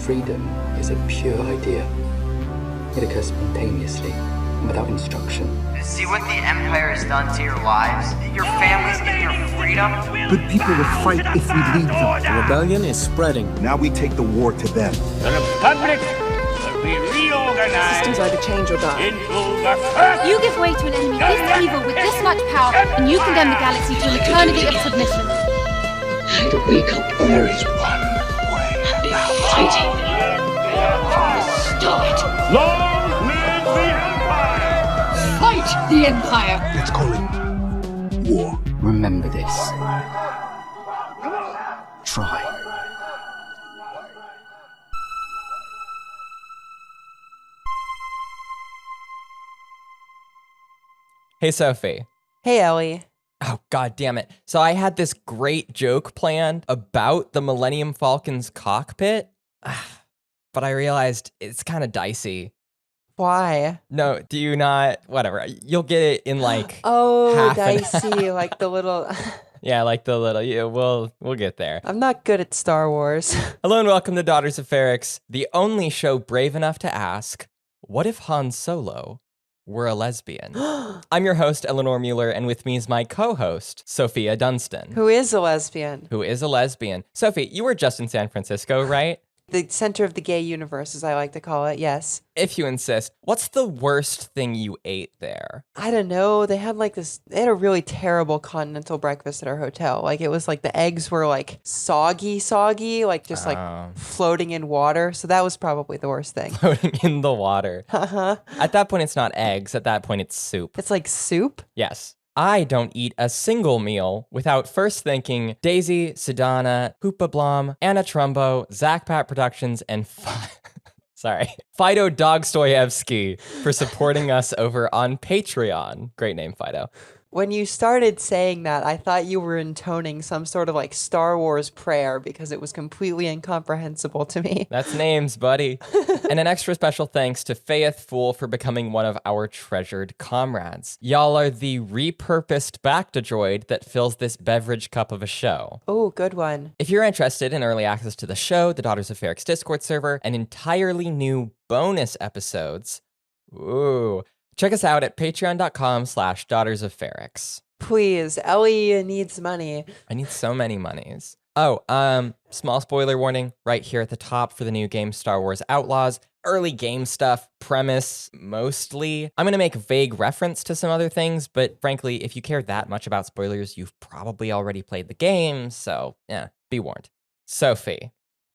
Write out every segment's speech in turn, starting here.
Freedom is a pure idea. It occurs spontaneously, without instruction. See what the Empire has done to your lives? Your families and your freedom? Good people will fight if we lead them. The rebellion is spreading. Now we take the war to them. The Republic will be reorganized. Systems either change or die. Into the first. You give way to an enemy this evil with this much power, and you condemn the galaxy to an eternity of submission. And wake up. There is one way. Now fighting from the start. Long live the Empire! Fight the Empire! Let's call it war. Remember this. Try. Hey, Sophie. Hey, Ellie. Oh, God damn it. So I had this great joke planned about the Millennium Falcon's cockpit, but I realized it's kind of dicey. Why? No, do you not? Whatever. You'll get it in like Oh, half dicey, like the little... Yeah, like the little, yeah, we'll get there. I'm not good at Star Wars. Hello and welcome to Daughters of Ferrix, the only show brave enough to ask, what if Han Solo were a lesbian? I'm your host, Eleanor Mueller, and with me is my co-host, Sophia Dunstan. Who is a lesbian? Who is a lesbian. Sophie, you were just in San Francisco, right? The center of the gay universe, as I like to call it, yes. If you insist, what's the worst thing you ate there? I don't know. They had a really terrible continental breakfast at our hotel. Like, it was like the eggs were like soggy, like just like floating in water. So that was probably the worst thing. Floating in the water. Uh-huh. At that point, it's not eggs. At that point, it's soup. It's like soup? Yes. I don't eat a single meal without first thanking Daisy, Sedana, Hoopa Blom, Anna Trumbo, Zach Pat Productions, and Fido Dogstoyevsky for supporting us over on Patreon. Great name, Fido. When you started saying that, I thought you were intoning some sort of like Star Wars prayer because it was completely incomprehensible to me. That's names, buddy. And an extra special thanks to Faith Fool for becoming one of our treasured comrades. Y'all are the repurposed Bacta-droid that fills this beverage cup of a show. Oh, good one. If you're interested in early access to the show, the Daughters of Ferrix Discord server, and entirely new bonus episodes, check us out at patreon.com/Daughters of Ferrix. Please, Ellie needs money. I need so many monies. Oh, small spoiler warning right here at the top for the new game Star Wars Outlaws. Early game stuff, premise, mostly. I'm going to make a vague reference to some other things, but frankly, if you care that much about spoilers, you've probably already played the game, so yeah, be warned. Sophie.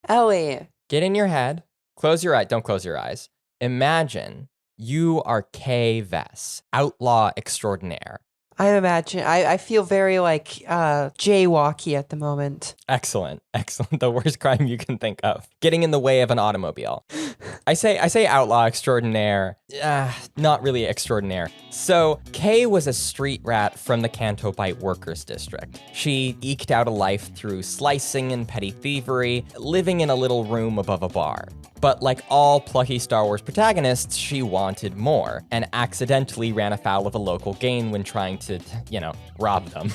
Ellie. Get in your head. Close your eyes. Don't close your eyes. Imagine you are Kay Vess, outlaw extraordinaire. I feel very like jaywalky at the moment. Excellent. The worst crime you can think of. Getting in the way of an automobile. I say outlaw extraordinaire. Not really extraordinaire. So, Kay was a street rat from the Cantobite Workers District. She eked out a life through slicing and petty thievery, living in a little room above a bar. But like all plucky Star Wars protagonists, she wanted more, and accidentally ran afoul of a local gang when trying to, rob them.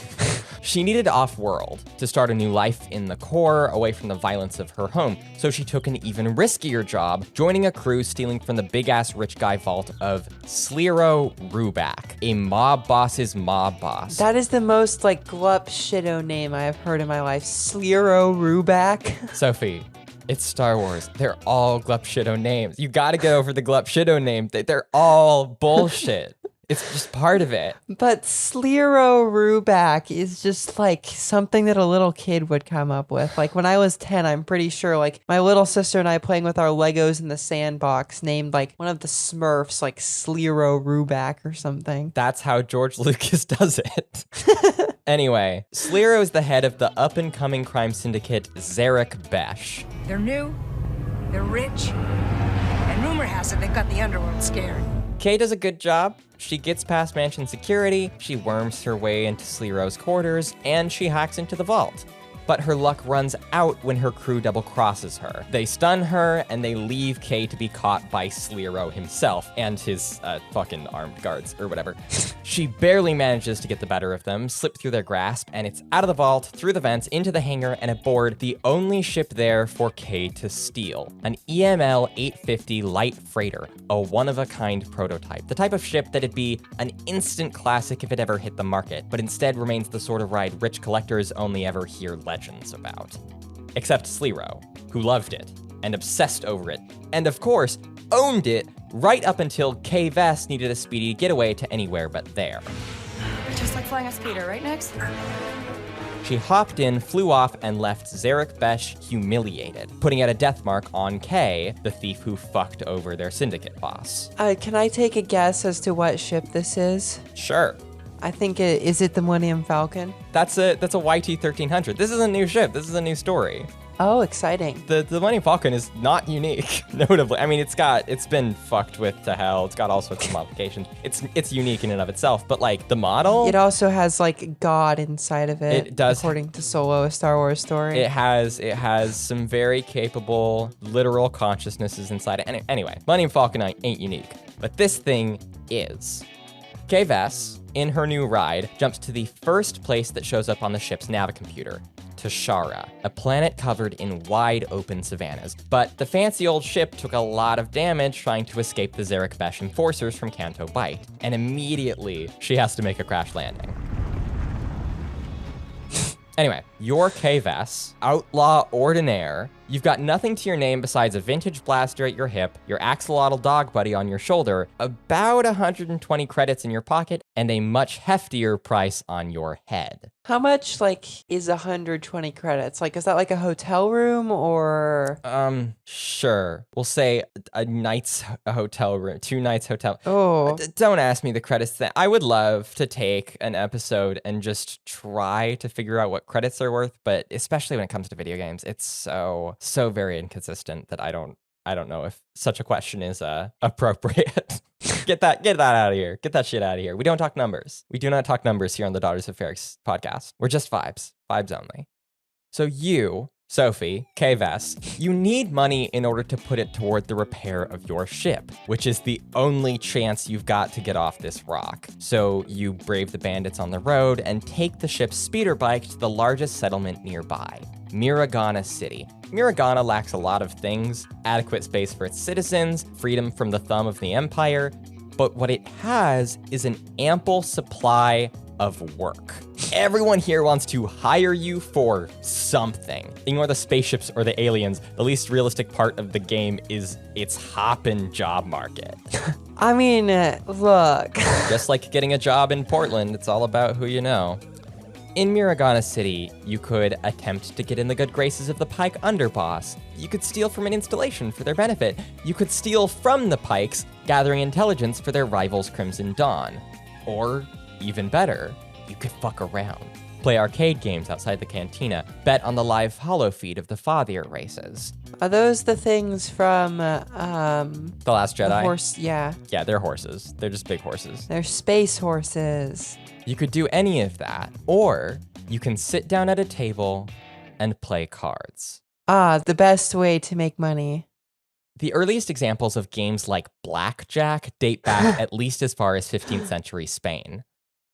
She needed off-world to start a new life in the core, away from the violence of her home, so she took an even riskier job, joining a crew stealing from the big-ass rich guy vault of Slero Ruback, a mob boss's mob boss. That is the most, glup shitto name I have heard in my life. Slero Ruback. Sophie. It's Star Wars. They're all Glupshido names. You gotta get over the Glupshido name. They're all bullshit. It's just part of it. But Slero Ruback is just something that a little kid would come up with. Like when I was 10, I'm pretty sure my little sister and I playing with our Legos in the sandbox named one of the Smurfs Slero Ruback or something. That's how George Lucas does it. Anyway, Slero is the head of the up-and-coming crime syndicate Zarek Besh. They're new, they're rich, and rumor has it they've got the underworld scared. Kay does a good job. She gets past mansion security, she worms her way into Slero's quarters, and she hacks into the vault. but her luck runs out when her crew double-crosses her. They stun her, and they leave Kay to be caught by Slero himself and his fucking armed guards, or whatever. She barely manages to get the better of them, slip through their grasp, and it's out of the vault, through the vents, into the hangar, and aboard the only ship there for Kay to steal. An EML 850 light freighter, a one-of-a-kind prototype. The type of ship that'd be an instant classic if it ever hit the market, but instead remains the sort of ride rich collectors only ever hear legends about. Except Slero, who loved it, and obsessed over it, and of course, owned it right up until Kay Vess needed a speedy getaway to anywhere but there. Just like flying a speeder, right, Nix? She hopped in, flew off, and left Zarek Besh humiliated, putting out a death mark on Kay, the thief who fucked over their syndicate boss. Can I take a guess as to what ship this is? Sure. I think is it the Millennium Falcon? That's a YT-1300. This is a new ship. This is a new story. Oh, exciting. The Millennium Falcon is not unique, notably. I mean, it's been fucked with to hell. It's got all sorts of modifications. It's unique in and of itself, but like the model, it also has like God inside of it. It does, according to Solo, a Star Wars story. It has some very capable literal consciousnesses inside it. Anyway, Millennium Falcon ain't unique, but this thing is. Kay Vess, in her new ride, jumps to the first place that shows up on the ship's navicomputer. Tashara, a planet covered in wide open savannas. But the fancy old ship took a lot of damage trying to escape the Zarek Besh enforcers from Canto Bight, and immediately she has to make a crash landing. Anyway, you're Kay Vess, outlaw ordinaire. You've got nothing to your name besides a vintage blaster at your hip, your axolotl dog buddy on your shoulder, about 120 credits in your pocket, and a much heftier price on your head. How much, like, is 120 credits? Like, is that like a hotel room or? Sure. We'll say a night's hotel room, 2 nights hotel. Oh. Don't ask me the credits thing. I would love to take an episode and just try to figure out what credits are worth, but especially when it comes to video games, it's so very inconsistent that I don't know if such a question is appropriate. Get that out of here. Get that shit out of here. We don't talk numbers. We do not talk numbers here on the Daughters of Ferrix podcast. We're just vibes. Vibes only. So you, Sophie, Kay Vess, you need money in order to put it toward the repair of your ship, which is the only chance you've got to get off this rock. So you brave the bandits on the road and take the ship's speeder bike to the largest settlement nearby, Miragana City. Miragana lacks a lot of things: adequate space for its citizens, freedom from the thumb of the Empire, but what it has is an ample supply of work. Everyone here wants to hire you for something. Ignore the spaceships or the aliens. The least realistic part of the game is its hoppin' job market. I mean, look. Just like getting a job in Portland, it's all about who you know. In Miragana City, you could attempt to get in the good graces of the Pike underboss. You could steal from an installation for their benefit. You could steal from the Pikes, gathering intelligence for their rivals Crimson Dawn. Or, even better, you could fuck around. Play arcade games outside the cantina. Bet on the live holo feed of the fathier races. Are those the things from, The Last Jedi? The horse, yeah. Yeah, they're horses. They're just big horses. They're space horses. You could do any of that, or you can sit down at a table and play cards. The best way to make money. The earliest examples of games like blackjack date back at least as far as 15th century Spain.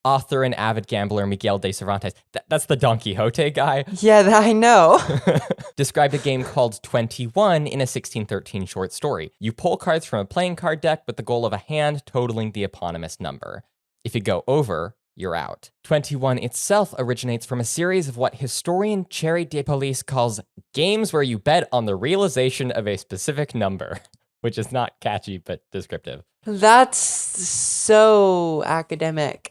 Author and avid gambler Miguel de Cervantes, that's the Don Quixote guy. Yeah, I know. Described a game called 21 in a 1613 short story. You pull cards from a playing card deck with the goal of a hand totaling the eponymous number. If you go over, you're out. 21 itself originates from a series of what historian Cherry de Police calls games where you bet on the realization of a specific number, which is not catchy but descriptive. That's so academic.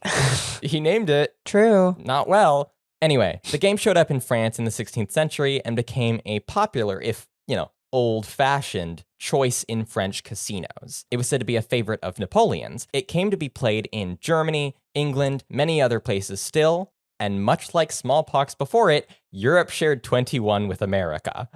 He named it. True. Not well. Anyway, the game showed up in France in the 16th century and became a popular, if, old-fashioned choice in French casinos. It was said to be a favorite of Napoleon's. It came to be played in Germany, England, many other places still, and much like smallpox before it, Europe shared 21 with America.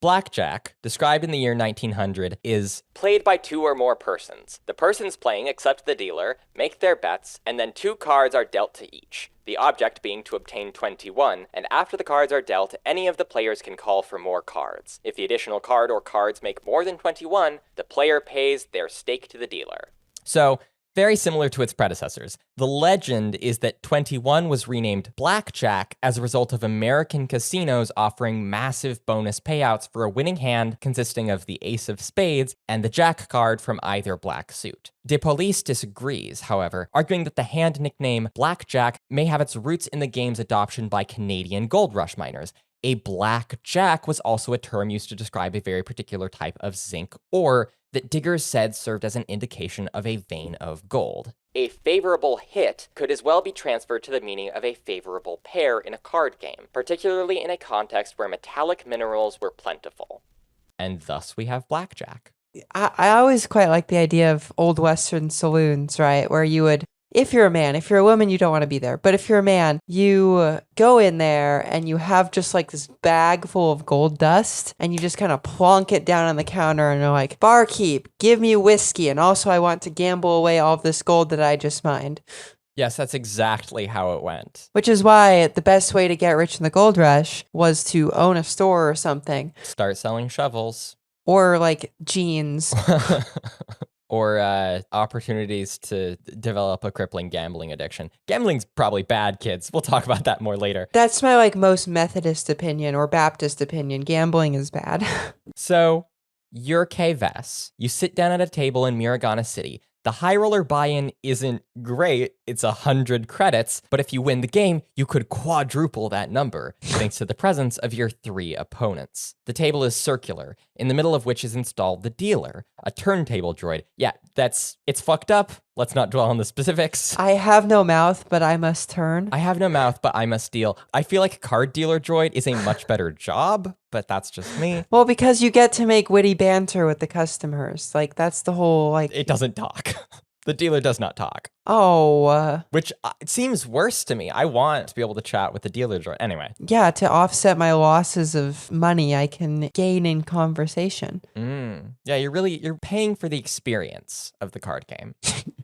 Blackjack, described in the year 1900, is played by 2 or more persons. The persons playing, except the dealer, make their bets, and then 2 cards are dealt to each. The object being to obtain 21, and after the cards are dealt, any of the players can call for more cards. If the additional card or cards make more than 21, the player pays their stake to the dealer. So, very similar to its predecessors. The legend is that 21 was renamed Blackjack as a result of American casinos offering massive bonus payouts for a winning hand consisting of the ace of spades and the jack card from either black suit. De Police disagrees, however, arguing that the hand nickname Blackjack may have its roots in the game's adoption by Canadian gold rush miners. A blackjack was also a term used to describe a very particular type of zinc ore that diggers said served as an indication of a vein of gold. A favorable hit could as well be transferred to the meaning of a favorable pair in a card game, particularly in a context where metallic minerals were plentiful. And thus we have blackjack. I always quite like the idea of old Western saloons, right? Where you would, if you're a man, if you're a woman, you don't want to be there. But if you're a man, you go in there and you have just like this bag full of gold dust and you just kind of plonk it down on the counter and you're like, barkeep, give me whiskey. And also I want to gamble away all of this gold that I just mined. Yes, that's exactly how it went. Which is why the best way to get rich in the gold rush was to own a store or something. Start selling shovels. Or like jeans. Or opportunities to develop a crippling gambling addiction. Gambling's probably bad, kids. We'll talk about that more later. That's my like most Methodist opinion or Baptist opinion. Gambling is bad. So, you're Kay Vess. You sit down at a table in Miragana City. The high roller buy-in isn't great, it's 100 credits, but if you win the game, you could quadruple that number, thanks to the presence of your 3 opponents. The table is circular, in the middle of which is installed the dealer, a turntable droid. Yeah, it's fucked up. Let's not dwell on the specifics. I have no mouth, but I must turn. I have no mouth, but I must deal. I feel like card dealer droid is a much better job, but that's just me. Well, because you get to make witty banter with the customers. Like, that's the whole, like... It doesn't talk. The dealer does not talk. Oh. Which it seems worse to me. I want to be able to chat with the dealer droid. Anyway. Yeah, to offset my losses of money I can gain in conversation. Yeah, you're paying for the experience of the card game.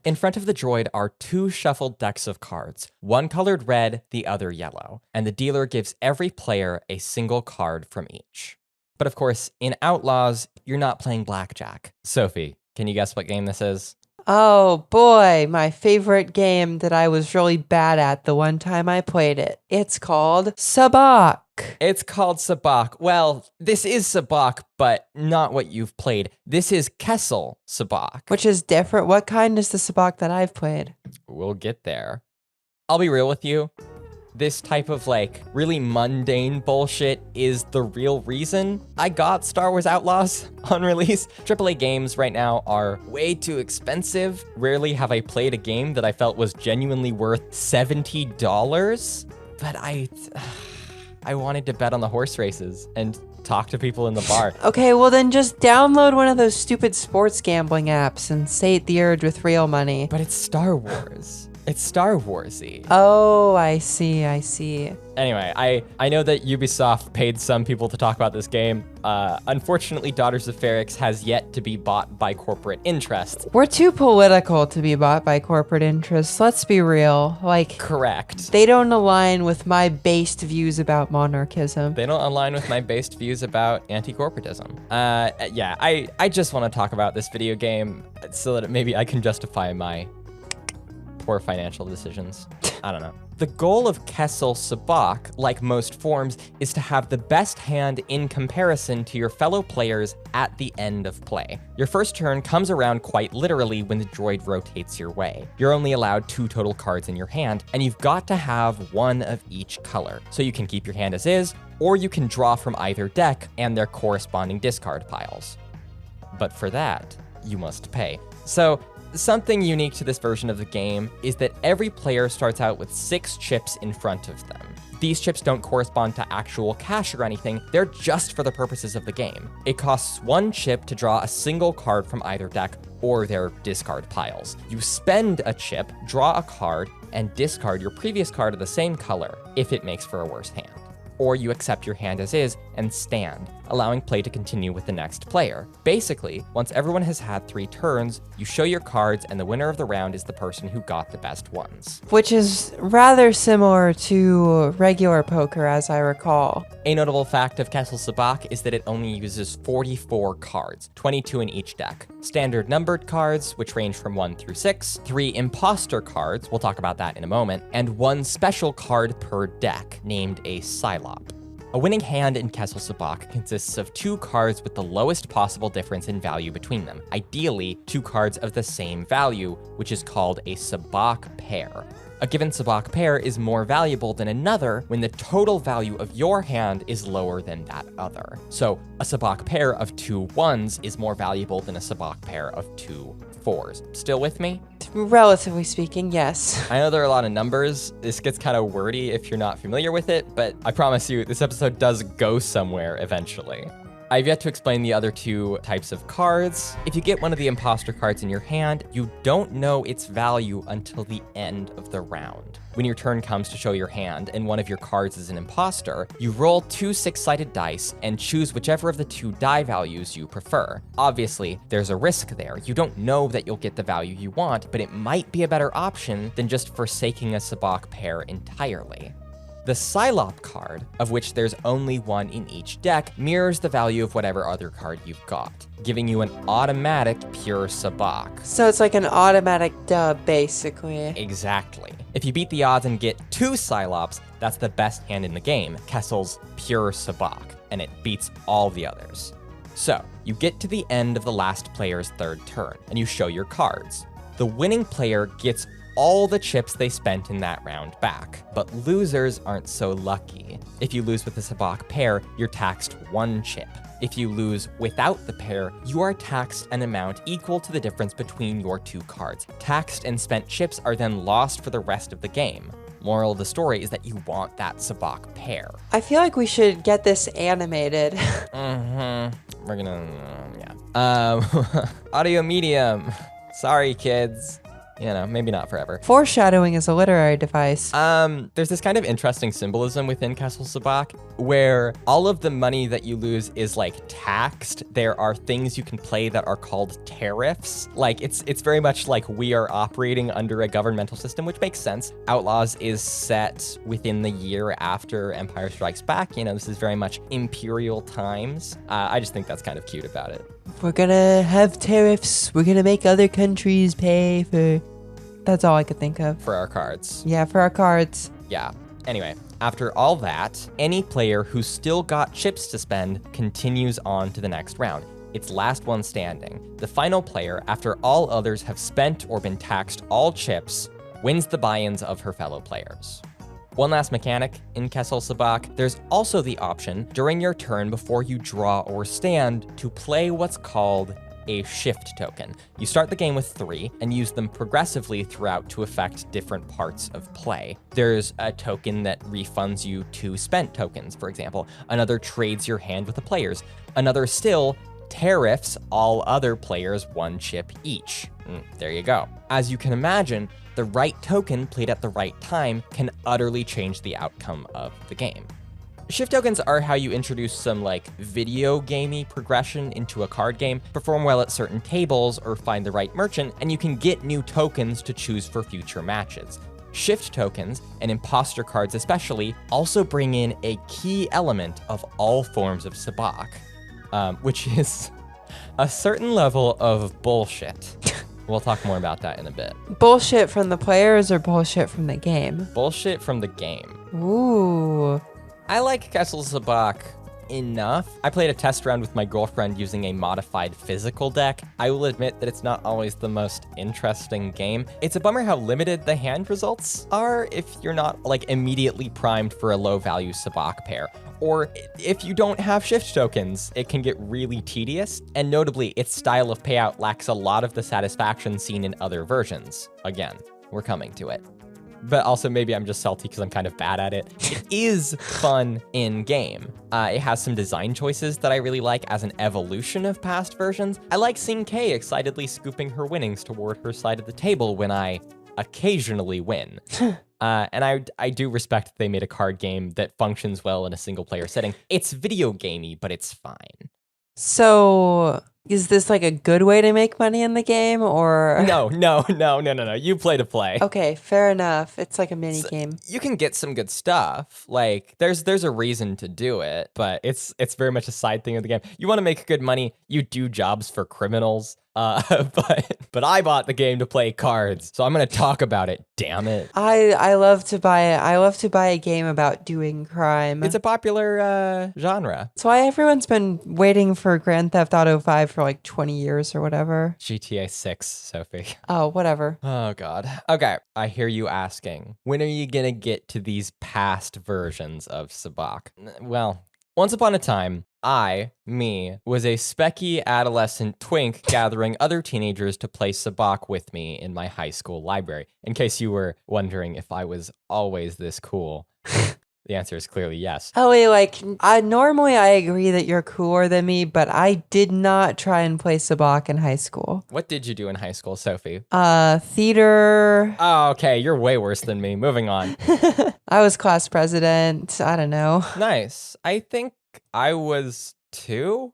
In front of the droid are 2 shuffled decks of cards, one colored red, the other yellow, and the dealer gives every player a single card from each. But of course, in Outlaws, you're not playing blackjack. Sophie, can you guess what game this is? Oh boy, my favorite game that I was really bad at the one time I played it. It's called Sabacc. It's called Sabacc. Well, this is Sabacc, but not what you've played. This is Kessel Sabacc. Which is different. What kind is the Sabacc that I've played? We'll get there. I'll be real with you. This type of like really mundane bullshit is the real reason I got Star Wars Outlaws on release. AAA games right now are way too expensive. Rarely have I played a game that I felt was genuinely worth $70, but I wanted to bet on the horse races and talk to people in the bar. Okay, well then just download one of those stupid sports gambling apps and sate the urge with real money. But it's Star Wars. It's Star Wars-y. Oh, I see. Anyway, I know that Ubisoft paid some people to talk about this game. Unfortunately, Daughters of Ferrix has yet to be bought by corporate interests. We're too political to be bought by corporate interests. Let's be real. Like, correct. They don't align with my based views about monarchism. They don't align with my based views about anti-corporatism. Yeah, I just want to talk about this video game so that maybe I can justify my poor financial decisions. I don't know. The goal of Kessel Sabacc, like most forms, is to have the best hand in comparison to your fellow players at the end of play. Your first turn comes around quite literally when the droid rotates your way. You're only allowed 2 total cards in your hand, and you've got to have 1 of each color. So you can keep your hand as is, or you can draw from either deck and their corresponding discard piles. But for that, you must pay. So, something unique to this version of the game is that every player starts out with 6 chips in front of them. These chips don't correspond to actual cash or anything, they're just for the purposes of the game. It costs 1 chip to draw a single card from either deck or their discard piles. You spend a chip, draw a card, and discard your previous card of the same color if it makes for a worse hand. Or you accept your hand as is and stand. allowing play to continue with the next player. Basically, once everyone has had 3 turns, you show your cards and the winner of the round is the person who got the best ones. Which is rather similar to regular poker, as I recall. A notable fact of Kessel Sabak is that it only uses 44 cards, 22 in each deck. Standard numbered cards, which range from 1 through 6, 3 imposter cards, we'll talk about that in a moment, and 1 special card per deck, named a Psylop. A winning hand in Kessel Sabak consists of 2 cards with the lowest possible difference in value between them, ideally 2 cards of the same value, which is called a Sabak pair. A given Sabak pair is more valuable than another when the total value of your hand is lower than that other. So a Sabak pair of 2 1s is more valuable than a Sabak pair of 2 4s. Still with me? Relatively speaking, yes. I know there are a lot of numbers. This gets kind of wordy if you're not familiar with it, but I promise you, this episode does go somewhere eventually. I've yet to explain the other 2 types of cards. If you get one of the imposter cards in your hand, you don't know its value until the end of the round. When your turn comes to show your hand and one of your cards is an imposter, you roll 2 6-sided dice and choose whichever of the 2 die values you prefer. Obviously, there's a risk there. You don't know that you'll get the value you want, but it might be a better option than just forsaking a Sabak pair entirely. The Psylop card, of which there's only 1 in each deck, mirrors the value of whatever other card you've got, giving you an automatic pure Sabak. So it's like an automatic dub, basically. Exactly. If you beat the odds and get 2 Psylops, that's the best hand in the game, Kessel's pure Sabak, and it beats all the others. So, you get to the end of the last player's 3rd turn, and you show your cards. The winning player gets all the chips they spent in that round back. But losers aren't so lucky. If you lose with a Sabak pair, you're taxed 1 chip. If you lose without the pair, you are taxed an amount equal to the difference between your 2 cards. Taxed and spent chips are then lost for the rest of the game. Moral of the story is that you want that Sabak pair. I feel like we should get this animated. We're gonna, audio medium. Sorry, kids. You know, maybe not forever. Foreshadowing is a literary device. There's this kind of interesting symbolism within Kessel Sabak where all of the money that you lose is like taxed. There are things you can play that are called tariffs. Like it's very much like we are operating under a governmental system, which makes sense. Outlaws is set within the year after Empire Strikes Back. You know, this is very much imperial times. I just think that's kind of cute about it. We're gonna have tariffs. We're gonna make other countries pay for... That's all I could think of. For our cards. Yeah, for our cards. Yeah. Anyway, after all that, any player who's still got chips to spend continues on to the next round. It's last one standing. The final player, after all others have spent or been taxed all chips, wins the buy-ins of her fellow players. One last mechanic in Kessel Sabak, there's also the option during your turn before you draw or stand to play what's called a shift token. You start the game with 3 and use them progressively throughout to affect different parts of play. There's a token that refunds you 2 spent tokens, for example. Another trades your hand with the players. Another still tariffs all other players 1 chip each. There you go. As you can imagine, the right token played at the right time can utterly change the outcome of the game. Shift tokens are how you introduce some like video gamey progression into a card game, perform well at certain tables, or find the right merchant, and you can get new tokens to choose for future matches. Shift tokens, and imposter cards especially, also bring in a key element of all forms of Sabak, which is a certain level of bullshit. We'll talk more about that in a bit. Bullshit from the players or bullshit from the game? Bullshit from the game. Ooh. I like Kessel Sabak enough. I played a test round with my girlfriend using a modified physical deck. I will admit that it's not always the most interesting game. It's a bummer how limited the hand results are if you're not like immediately primed for a low value Sabak pair. Or if you don't have shift tokens, it can get really tedious. And notably, its style of payout lacks a lot of the satisfaction seen in other versions. Again, we're coming to it. But also maybe I'm just salty because I'm kind of bad at it. It is fun in game. It has some design choices that I really like as an evolution of past versions. I like seeing Kay excitedly scooping her winnings toward her side of the table when I occasionally win. And I do respect that they made a card game that functions well in a single player setting. It's video gamey, but it's fine. So is this like a good way to make money in the game, or? No. You play to play. Okay, fair enough. It's like a mini game. You can get some good stuff. Like there's a reason to do it, but it's very much a side thing of the game. You want to make good money, you do jobs for criminals. But I bought the game to play cards, so I'm gonna talk about it. Damn it! I love to buy it. I love to buy a game about doing crime. It's a popular genre. That's why everyone's been waiting for Grand Theft Auto 5 for like 20 years or whatever. GTA 6, Sophie. Oh, whatever. Oh God. Okay, I hear you asking, when are you gonna get to these past versions of Sabacc? Well, once upon a time, was a specky adolescent twink gathering other teenagers to play Sabacc with me in my high school library. In case you were wondering if I was always this cool, the answer is clearly yes. Ellie, normally I agree that you're cooler than me, but I did not try and play Sabacc in high school. What did you do in high school, Sophie? Theater. Oh, okay, you're way worse than me. Moving on. I was class president. I don't know. Nice. I think I was 2.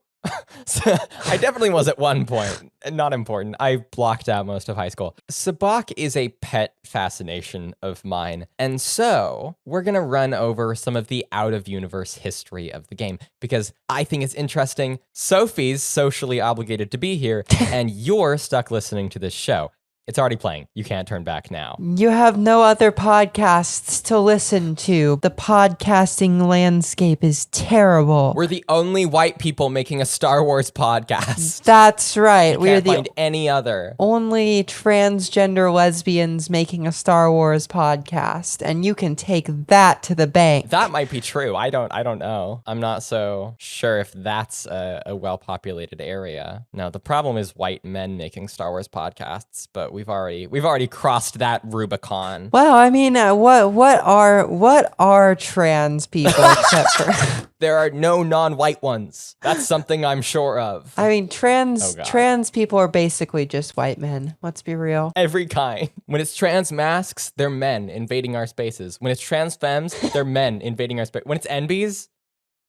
So I definitely was at one point. Not important. I blocked out most of high school. Sabacc is a pet fascination of mine. And so we're going to run over some of the out-of-universe history of the game because I think it's interesting. Sophie's socially obligated to be here, and you're stuck listening to this show. It's already playing. You can't turn back now. You have no other podcasts to listen to. The podcasting landscape is terrible. We're the only white people making a Star Wars podcast. That's right. We're the any other. Only transgender lesbians making a Star Wars podcast, and you can take that to the bank. That might be true. I don't know. I'm not so sure if that's a well-populated area. No, the problem is white men making Star Wars podcasts, but we've already crossed that Rubicon. Well, I mean, what are trans people except for? There are no non-white ones. That's something I'm sure of. I mean, trans people are basically just white men. Let's be real. Every kind. When it's trans masks, they're men invading our spaces. When it's trans femmes, they're men invading our space. When it's NBs,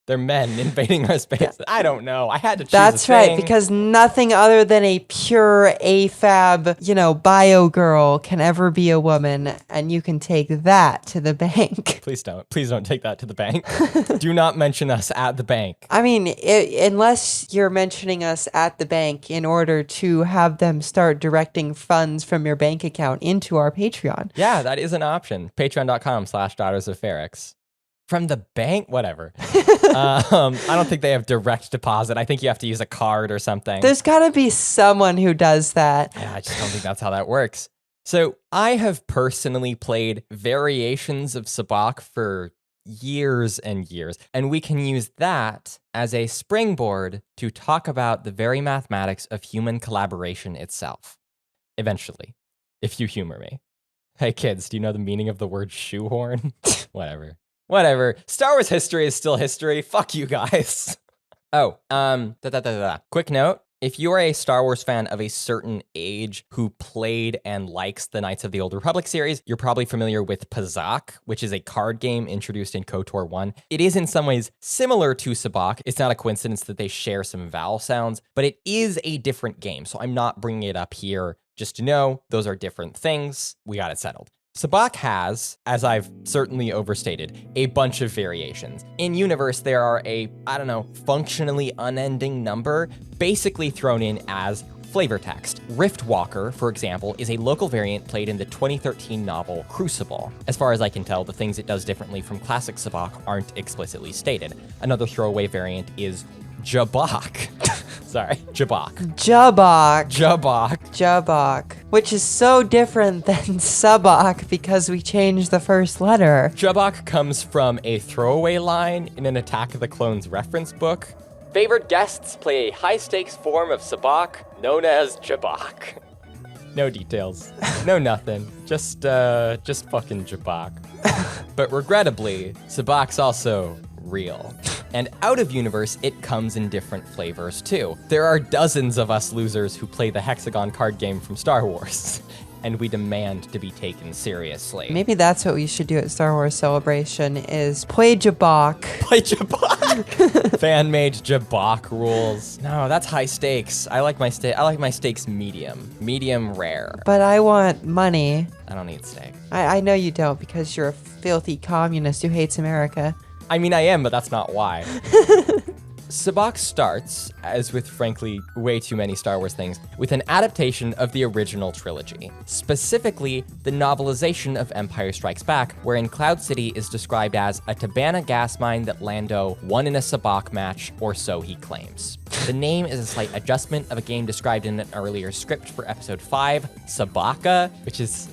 they're men invading our space. I don't know. I had to choose That's right, because nothing other than a pure AFAB, bio girl can ever be a woman, and you can take that to the bank. Please don't. Please don't take that to the bank. Do not mention us at the bank. I mean, unless you're mentioning us at the bank in order to have them start directing funds from your bank account into our Patreon. Yeah, that is an option. Patreon.com/DaughtersOfFerrix. From the bank? Whatever. I don't think they have direct deposit. I think you have to use a card or something. There's got to be someone who does that. Yeah, I just don't think that's how that works. So I have personally played variations of Sabacc for years and years, and we can use that as a springboard to talk about the very mathematics of human collaboration itself. Eventually, if you humor me. Hey kids, do you know the meaning of the word shoehorn? Whatever. Star Wars history is still history. Fuck you guys. Quick note. If you are a Star Wars fan of a certain age who played and likes the Knights of the Old Republic series, you're probably familiar with Pazaak, which is a card game introduced in KOTOR 1. It is in some ways similar to Sabacc. It's not a coincidence that they share some vowel sounds, but it is a different game. So I'm not bringing it up here. Just to know, those are different things. We got it settled. Sabacc has, as I've certainly overstated, a bunch of variations. In universe, there are functionally unending number, basically thrown in as flavor text. Riftwalker, for example, is a local variant played in the 2013 novel Crucible. As far as I can tell, the things it does differently from classic Sabacc aren't explicitly stated. Another throwaway variant is Jabak. Sorry, Jabak. Jabak. Which is so different than Sabacc because we changed the first letter. Jabak comes from a throwaway line in an Attack of the Clones reference book. Favored guests play a high-stakes form of Sabacc known as Jabak. No details. No nothing. Just fucking Jabak. But regrettably, Sabacc's also real. And out of universe, it comes in different flavors too. There are dozens of us losers who play the Hexagon card game from Star Wars. and we demand to be taken seriously. Maybe that's what we should do at Star Wars Celebration is play Jabak. Play Jabak. Fan-made Jabak rules. No, that's high stakes. I like my stakes medium rare. But I want money. I don't need steak. I know you don't because you're a filthy communist who hates America. I mean, I am, but that's not why. Sabacc starts, as with frankly way too many Star Wars things, with an adaptation of the original trilogy, specifically the novelization of Empire Strikes Back, wherein Cloud City is described as a Tabana gas mine that Lando won in a Sabacc match, or so he claims. The name is a slight adjustment of a game described in an earlier script for Episode 5, Sabacca, which is...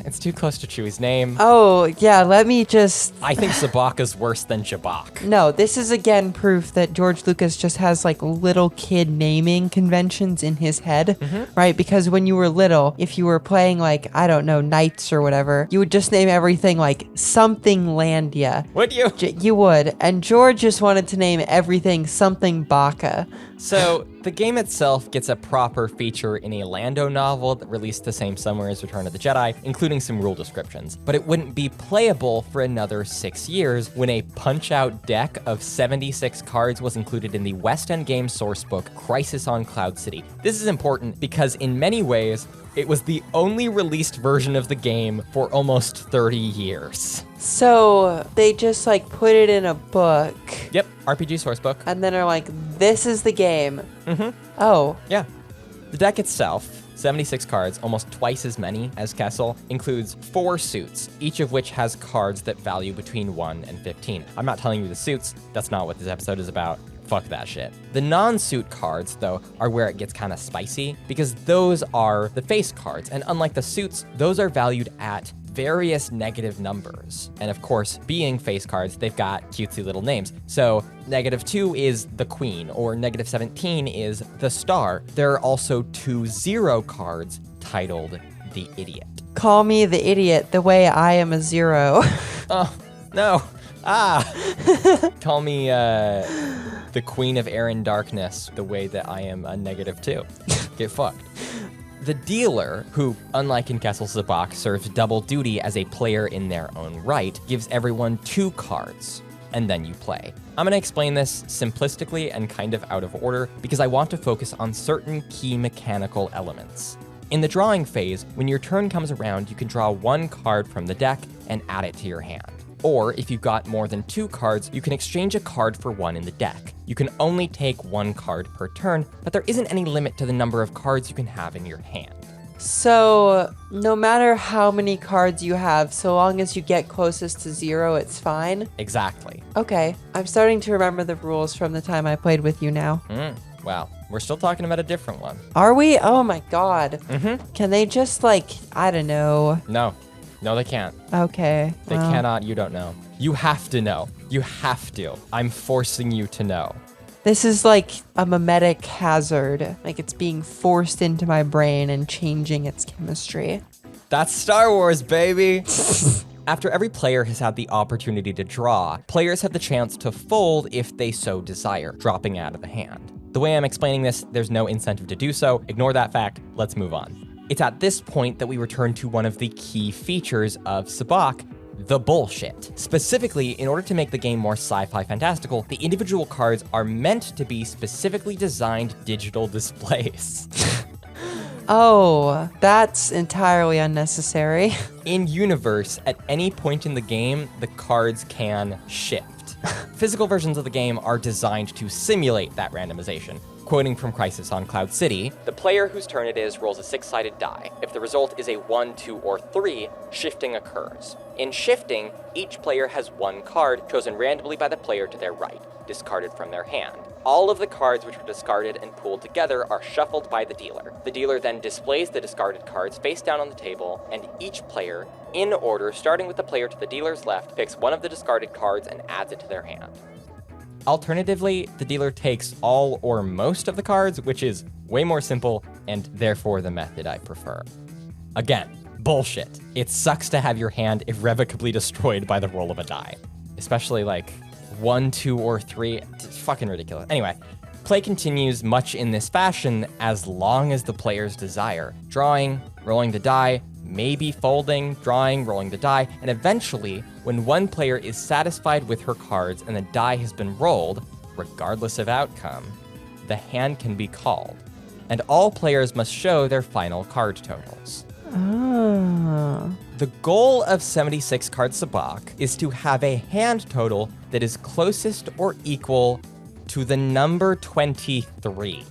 it's too close to Chewie's name. Oh, yeah, let me just... I think Sabacca's worse than Jabak. No, this is again proof that George Lucas just has like little kid naming conventions in his head, right? Because when you were little, if you were playing like, I don't know, Knights or whatever, you would just name everything like something Landia. Would you? You would. And George just wanted to name everything something Baca. So, the game itself gets a proper feature in a Lando novel that released the same summer as Return of the Jedi, including some rule descriptions. But it wouldn't be playable for another 6 years when a punch-out deck of 76 cards was included in the West End Games sourcebook, Crisis on Cloud City. This is important because in many ways, it was the only released version of the game for almost 30 years. So they just like put it in a book. Yep, RPG sourcebook. And then are like, this is the game. Oh. Yeah. The deck itself, 76 cards, almost twice as many as Kessel, includes 4 suits, each of which has cards that value between 1 and 15. I'm not telling you the suits, that's not what this episode is about. Fuck that shit. The non-suit cards, though, are where it gets kind of spicy, because those are the face cards, and unlike the suits, those are valued at various negative numbers. And of course, being face cards, they've got cutesy little names. So -2 is the Queen, or -17 is the Star. There are also 2 0 cards titled the Idiot. Call me the idiot the way I am a 0. Oh, no. Call me the Queen of Air and Darkness the way that I am a -2. Get fucked. The dealer, who, unlike in Kessel Sabacc, serves double duty as a player in their own right, gives everyone 2 cards, and then you play. I'm going to explain this simplistically and kind of out of order because I want to focus on certain key mechanical elements. In the drawing phase, when your turn comes around, you can draw 1 card from the deck and add it to your hand. Or, if you've got more than 2 cards, you can exchange a card for 1 in the deck. You can only take 1 card per turn, but there isn't any limit to the number of cards you can have in your hand. So, no matter how many cards you have, so long as you get closest to 0, it's fine? Exactly. Okay, I'm starting to remember the rules from the time I played with you now. Wow, we're still talking about a different one. Are we? Oh my god. Can they just like, I don't know. No, they can't. Okay. They cannot, you don't know. You have to know. You have to. I'm forcing you to know. This is like a mimetic hazard. Like it's being forced into my brain and changing its chemistry. That's Star Wars, baby! After every player has had the opportunity to draw, players have the chance to fold if they so desire, dropping out of the hand. The way I'm explaining this, there's no incentive to do so. Ignore that fact. Let's move on. It's at this point that we return to one of the key features of Sabacc, the bullshit. Specifically, in order to make the game more sci-fi fantastical, the individual cards are meant to be specifically designed digital displays. Oh, that's entirely unnecessary. In universe, at any point in the game, the cards can shift. Physical versions of the game are designed to simulate that randomization. Quoting from Crisis on Cloud City, the player whose turn it is rolls a 6-sided die. If the result is a 1, 2, or 3, shifting occurs. In shifting, each player has 1 card chosen randomly by the player to their right, discarded from their hand. All of the cards which were discarded and pooled together are shuffled by the dealer. The dealer then displays the discarded cards face down on the table, and each player, in order, starting with the player to the dealer's left, picks one of the discarded cards and adds it to their hand. Alternatively, the dealer takes all or most of the cards, which is way more simple, and therefore the method I prefer. Again, bullshit. It sucks to have your hand irrevocably destroyed by the roll of a die. Especially like 1, 2, or 3. It's fucking ridiculous. Anyway, play continues much in this fashion as long as the players desire. Drawing, rolling the die, maybe folding, drawing, rolling the die, and eventually, when one player is satisfied with her cards and the die has been rolled, regardless of outcome, the hand can be called, and all players must show their final card totals. Oh. The goal of 76 card sabacc is to have a hand total that is closest or equal to the number 23.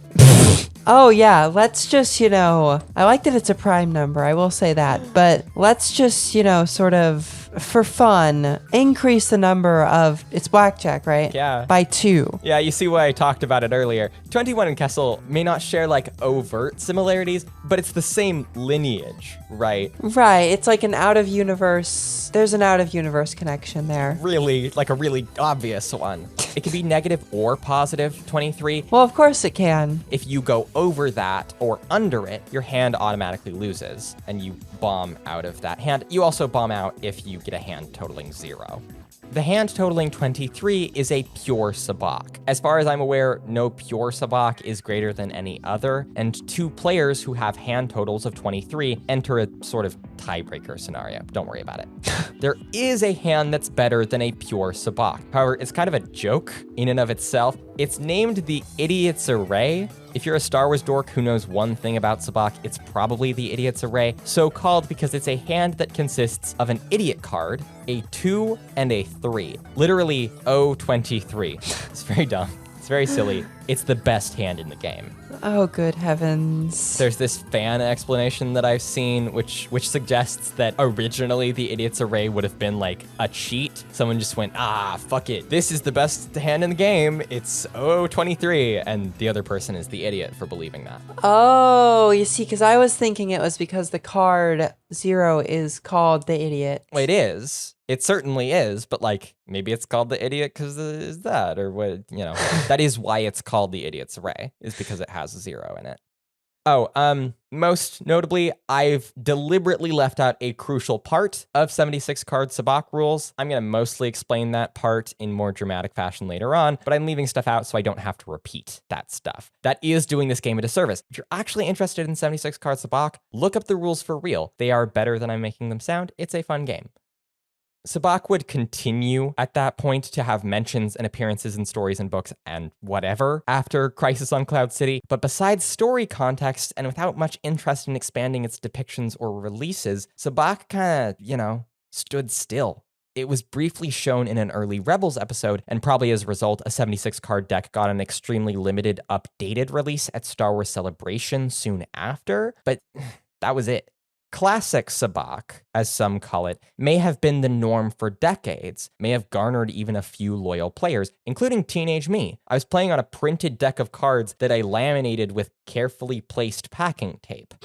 Oh, yeah, let's just, I like that it's a prime number, I will say that, but let's just, sort of, for fun, increase the number of, it's blackjack, right? Yeah. By 2. Yeah, you see why I talked about it earlier. 21 and Kessel may not share, overt similarities, but it's the same lineage, right? Right, it's like an out-of-universe, there's an out-of-universe connection there. Really, a really obvious one. It can be negative or positive 23. Well, of course it can. If you go over that or under it, your hand automatically loses, and you bomb out of that hand. You also bomb out if you get a hand totaling 0. The hand totaling 23 is a pure sabacc. As far as I'm aware, no pure sabacc is greater than any other, and 2 players who have hand totals of 23 enter a sort of tiebreaker scenario. Don't worry about it. There is a hand that's better than a pure sabacc. However, it's kind of a joke in and of itself. It's named the Idiot's Array. If you're a Star Wars dork who knows one thing about sabacc, it's probably the Idiot's Array, so called because it's a hand that consists of an idiot card, a 2, and a 3. Literally, 023. It's very dumb. It's very silly. It's the best hand in the game. Oh, good heavens. There's this fan explanation that I've seen, which suggests that originally the Idiot's Array would have been like a cheat. Someone just went, fuck it. This is the best hand in the game. It's 023. And the other person is the idiot for believing that. Oh, you see, because I was thinking it was because the card 0 is called the idiot. Well, it is. It certainly is, but maybe it's called the idiot because is that, or what, that is why it's called the Idiot's Array, is because it has a 0 in it. Oh, most notably, I've deliberately left out a crucial part of 76 card sabacc rules. I'm going to mostly explain that part in more dramatic fashion later on, but I'm leaving stuff out so I don't have to repeat that stuff. That is doing this game a disservice. If you're actually interested in 76 card sabacc, look up the rules for real. They are better than I'm making them sound. It's a fun game. Sabacc would continue at that point to have mentions and appearances in stories and books and whatever after Crisis on Cloud City, but besides story context and without much interest in expanding its depictions or releases, sabacc kind of, stood still. It was briefly shown in an early Rebels episode, and probably as a result, a 76 card deck got an extremely limited updated release at Star Wars Celebration soon after, but that was it. Classic sabacc, as some call it, may have been the norm for decades, may have garnered even a few loyal players, including teenage me. I was playing on a printed deck of cards that I laminated with carefully placed packing tape.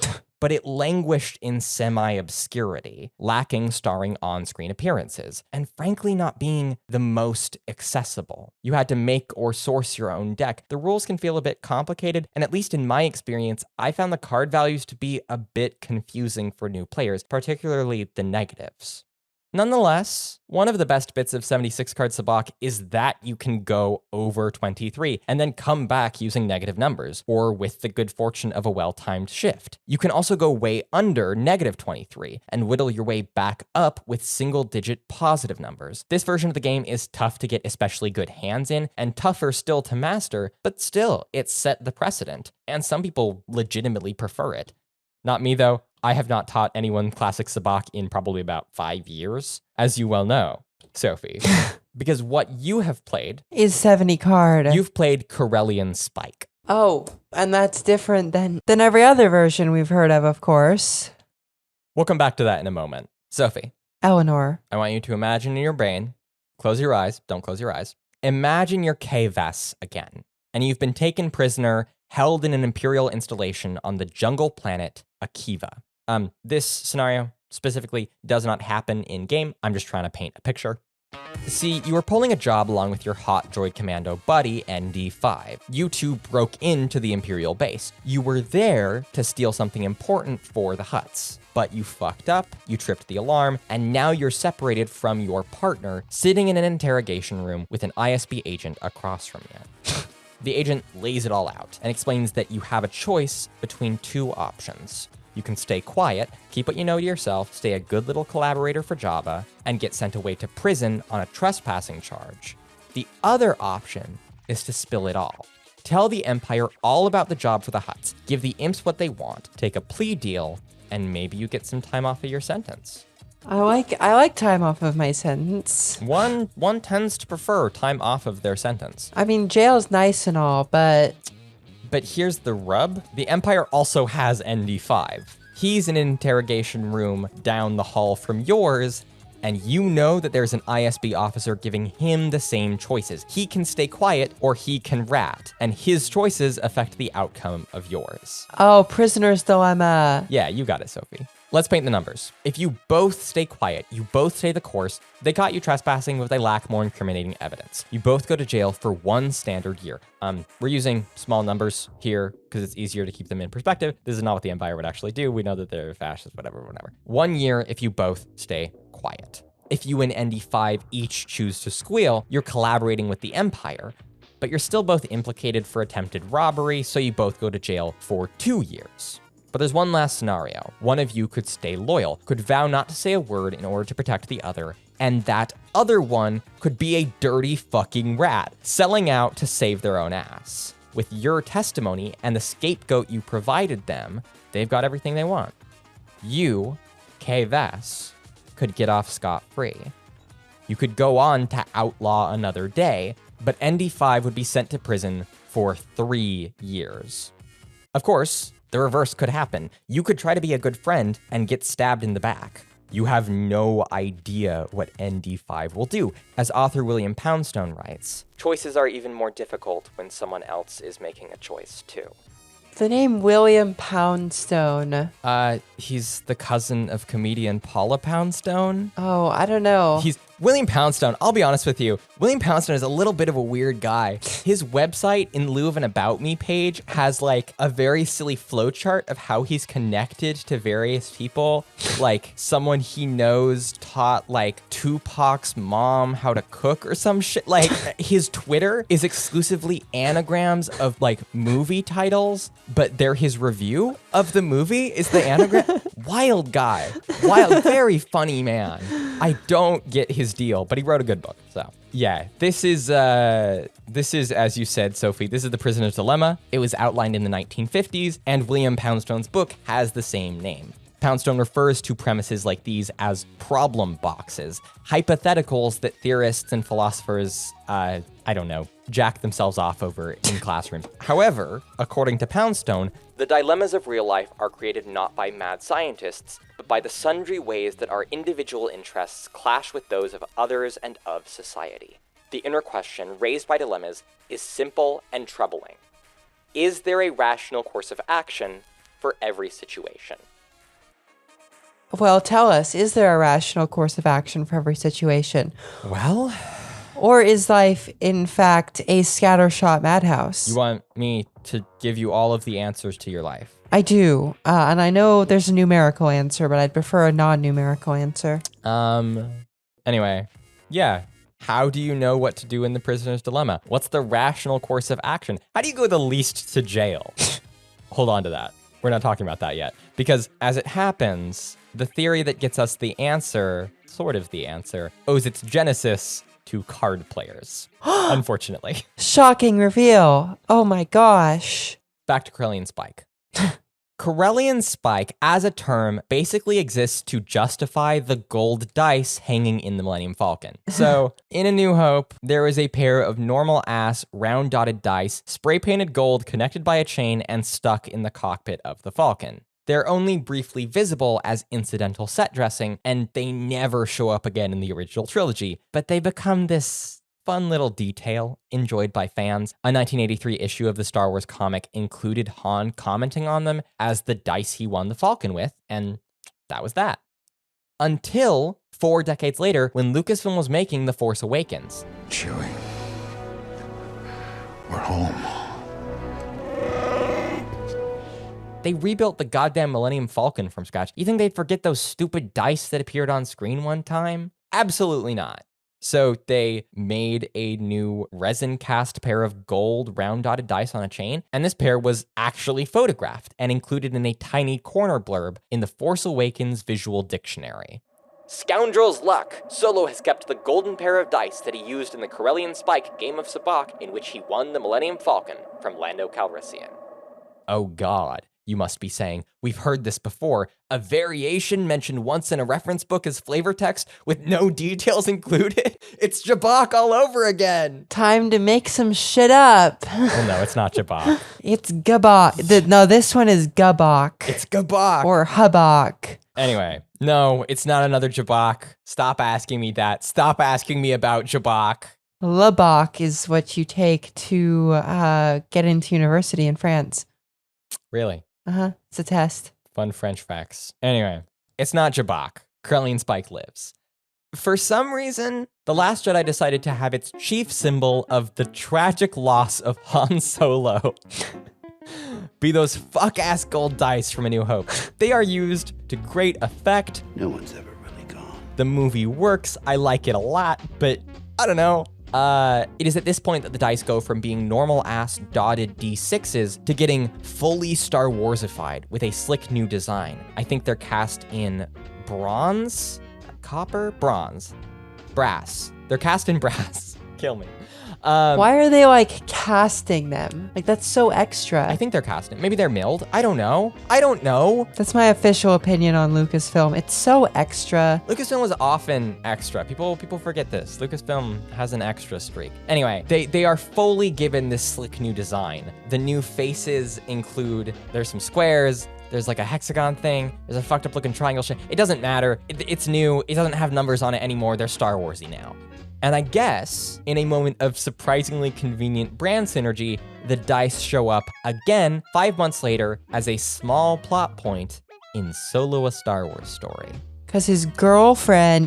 But it languished in semi-obscurity, lacking starring on-screen appearances, and frankly not being the most accessible. You had to make or source your own deck. The rules can feel a bit complicated, and at least in my experience, I found the card values to be a bit confusing for new players, particularly the negatives. Nonetheless, one of the best bits of 76 card sabacc is that you can go over 23 and then come back using negative numbers, or with the good fortune of a well-timed shift. You can also go way under negative 23 and whittle your way back up with single-digit positive numbers. This version of the game is tough to get especially good hands in, and tougher still to master, but still, it set the precedent, and some people legitimately prefer it. Not me, though. I have not taught anyone classic sabacc in probably about 5 years, as you well know, Sophie. Because what you have played is 70 card. You've played Corellian Spike. Oh, and that's different than every other version we've heard of course. We'll come back to that in a moment. Sophie. Eleanor. I want you to imagine in your brain, close your eyes, don't close your eyes. Imagine you're K-Vess again, and you've been taken prisoner, held in an Imperial installation on the jungle planet Akiva. This scenario specifically does not happen in-game. I'm just trying to paint a picture. See, you were pulling a job along with your hot droid commando buddy, ND5. You two broke into the Imperial base. You were there to steal something important for the Hutts. But you fucked up, you tripped the alarm, and now you're separated from your partner, sitting in an interrogation room with an ISB agent across from you. The agent lays it all out and explains that you have a choice between 2 options. You can stay quiet, keep what you know to yourself, stay a good little collaborator for Jabba, and get sent away to prison on a trespassing charge. The other option is to spill it all. Tell the Empire all about the job for the Hutts, give the imps what they want, take a plea deal, and maybe you get some time off of your sentence. I like time off of my sentence. One tends to prefer time off of their sentence. I mean, jail's nice and all, but here's the rub. The Empire also has ND5. He's in an interrogation room down the hall from yours, and you know that there's an ISB officer giving him the same choices. He can stay quiet or he can rat, and his choices affect the outcome of yours. Oh, prisoner's dilemma. Yeah, you got it, Sophie. Let's paint the numbers. If you both stay quiet, you both stay the course, they caught you trespassing, but they lack more incriminating evidence. You both go to jail for 1 standard year. We're using small numbers here because it's easier to keep them in perspective. This is not what the Empire would actually do. We know that they're fascists, whatever. 1 year if you both stay quiet. If you and ND5 each choose to squeal, you're collaborating with the Empire, but you're still both implicated for attempted robbery, so you both go to jail for 2 years. But there's one last scenario. One of you could stay loyal, could vow not to say a word in order to protect the other, and that other one could be a dirty fucking rat, selling out to save their own ass. With your testimony and the scapegoat you provided them, they've got everything they want. You, Kay Vess, could get off scot-free. You could go on to outlaw another day, but ND5 would be sent to prison for 3 years. Of course, the reverse could happen. You could try to be a good friend and get stabbed in the back. You have no idea what ND5 will do. As author William Poundstone writes, choices are even more difficult when someone else is making a choice too. the name William Poundstone. He's the cousin of comedian Paula Poundstone. Oh, I don't know. He's William Poundstone. I'll be honest with you. William Poundstone is a little bit of a weird guy. His website, in lieu of an About Me page, has like a very silly flowchart of how he's connected to various people. Like someone he knows taught like Tupac's mom how to cook or some shit. Like his Twitter is exclusively anagrams of like movie titles, but they're his review of the movie is the anagram. Wild guy. Wild, very funny man. I don't get his deal, but he wrote a good book. So yeah, this is, as you said, Sophie, this is The Prisoner's Dilemma. It was outlined in the 1950s, and William Poundstone's book has the same name. Poundstone refers to premises like these as problem boxes, hypotheticals that theorists and philosophers, jack themselves off over in classrooms. However, according to Poundstone, the dilemmas of real life are created not by mad scientists, but by the sundry ways that our individual interests clash with those of others and of society. The inner question raised by dilemmas is simple and troubling. Is there a rational course of action for every situation? Well, tell us, is there a rational course of action for every situation? Well... Or is life, in fact, a scattershot madhouse? You want me to give you all of the answers to your life? I do. And I know there's a numerical answer, but I'd prefer a non-numerical answer. Anyway, yeah. How do you know what to do in the prisoner's dilemma? What's the rational course of action? How do you go the least to jail? Hold on to that. We're not talking about that yet. Because as it happens, the theory that gets us the answer, sort of the answer, owes its genesis to card players, unfortunately. Shocking reveal. Oh my gosh. Back to Corellian Spike. Corellian Spike, as a term, basically exists to justify the gold dice hanging in the Millennium Falcon. So, in A New Hope, there is a pair of normal-ass, round-dotted dice, spray-painted gold connected by a chain and stuck in the cockpit of the Falcon. They're only briefly visible as incidental set dressing, and they never show up again in the original trilogy, but they become this fun little detail enjoyed by fans. A 1983 issue of the Star Wars comic included Han commenting on them as the dice he won the Falcon with, and that was that. Until 4 decades later, when Lucasfilm was making The Force Awakens. Chewie, we're home. They rebuilt the goddamn Millennium Falcon from scratch. You think they'd forget those stupid dice that appeared on screen one time? Absolutely not. So they made a new resin cast pair of gold round dotted dice on a chain, and this pair was actually photographed and included in a tiny corner blurb in the Force Awakens visual dictionary. Scoundrel's luck! Solo has kept the golden pair of dice that he used in the Corellian Spike game of Sabacc, in which he won the Millennium Falcon from Lando Calrissian. Oh god, you must be saying, we've heard this before. A variation mentioned once in a reference book as flavor text with no details included? It's Jabak all over again! Time to make some shit up. Well, no, it's not Jabak. It's Gabak. No, this one is Gabak. It's Gabak! Or Habak. Anyway, no, it's not another Jabak. Stop asking me that. Stop asking me about Jabak. Labak is what you take to get into university in France. Really? It's a test. Fun French facts. Anyway, it's not Jabak. Corellian Spike lives. For some reason, The Last Jedi decided to have its chief symbol of the tragic loss of Han Solo be those fuck-ass gold dice from A New Hope. They are used to great effect. No one's ever really gone. The movie works. I like it a lot, but I don't know. It is at this point that the dice go from being normal-ass dotted D6s to getting fully Star Warsified with a slick new design. I think they're cast in bronze? Copper? Bronze. Brass. They're cast in brass. Kill me. Why are they like casting them? Like that's so extra. I think they're casting. Maybe they're milled. I don't know. That's my official opinion on Lucasfilm. It's so extra. Lucasfilm was often extra. People forget this. Lucasfilm has an extra streak. Anyway, they are fully given this slick new design. The new faces include, there's some squares, there's like a hexagon thing, there's a fucked up looking triangle shape. It doesn't matter. It's new. It doesn't have numbers on it anymore. They're Star Warsy now. And I guess, in a moment of surprisingly convenient brand synergy, the dice show up again 5 months later as a small plot point in Solo: A Star Wars Story. Because his girlfriend,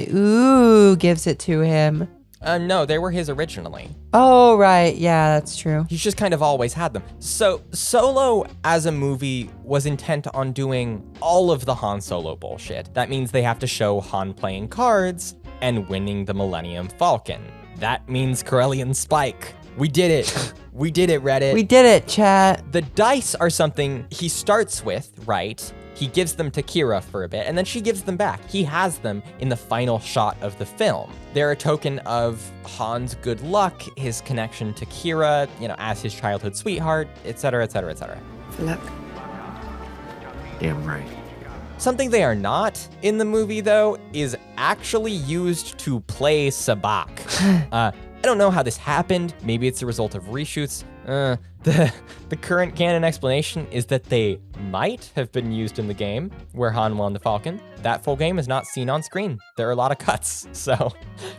gives it to him. No, they were his originally. Oh, right. Yeah, that's true. He's just kind of always had them. So Solo as a movie was intent on doing all of the Han Solo bullshit. That means they have to show Han playing cards and winning the Millennium Falcon. That means Corellian Spike. We did it. We did it, Reddit. We did it, chat. The dice are something he starts with, right? He gives them to Kira for a bit, and then she gives them back. He has them in the final shot of the film. They're a token of Han's good luck, his connection to Kira, as his childhood sweetheart, etc., etc., etc. Luck. Damn right. Something they are not in the movie, though, is actually used to play Sabacc. I don't know how this happened. Maybe it's a result of reshoots. The current canon explanation is that they might have been used in the game where Han won the Falcon. That full game is not seen on screen. There are a lot of cuts, so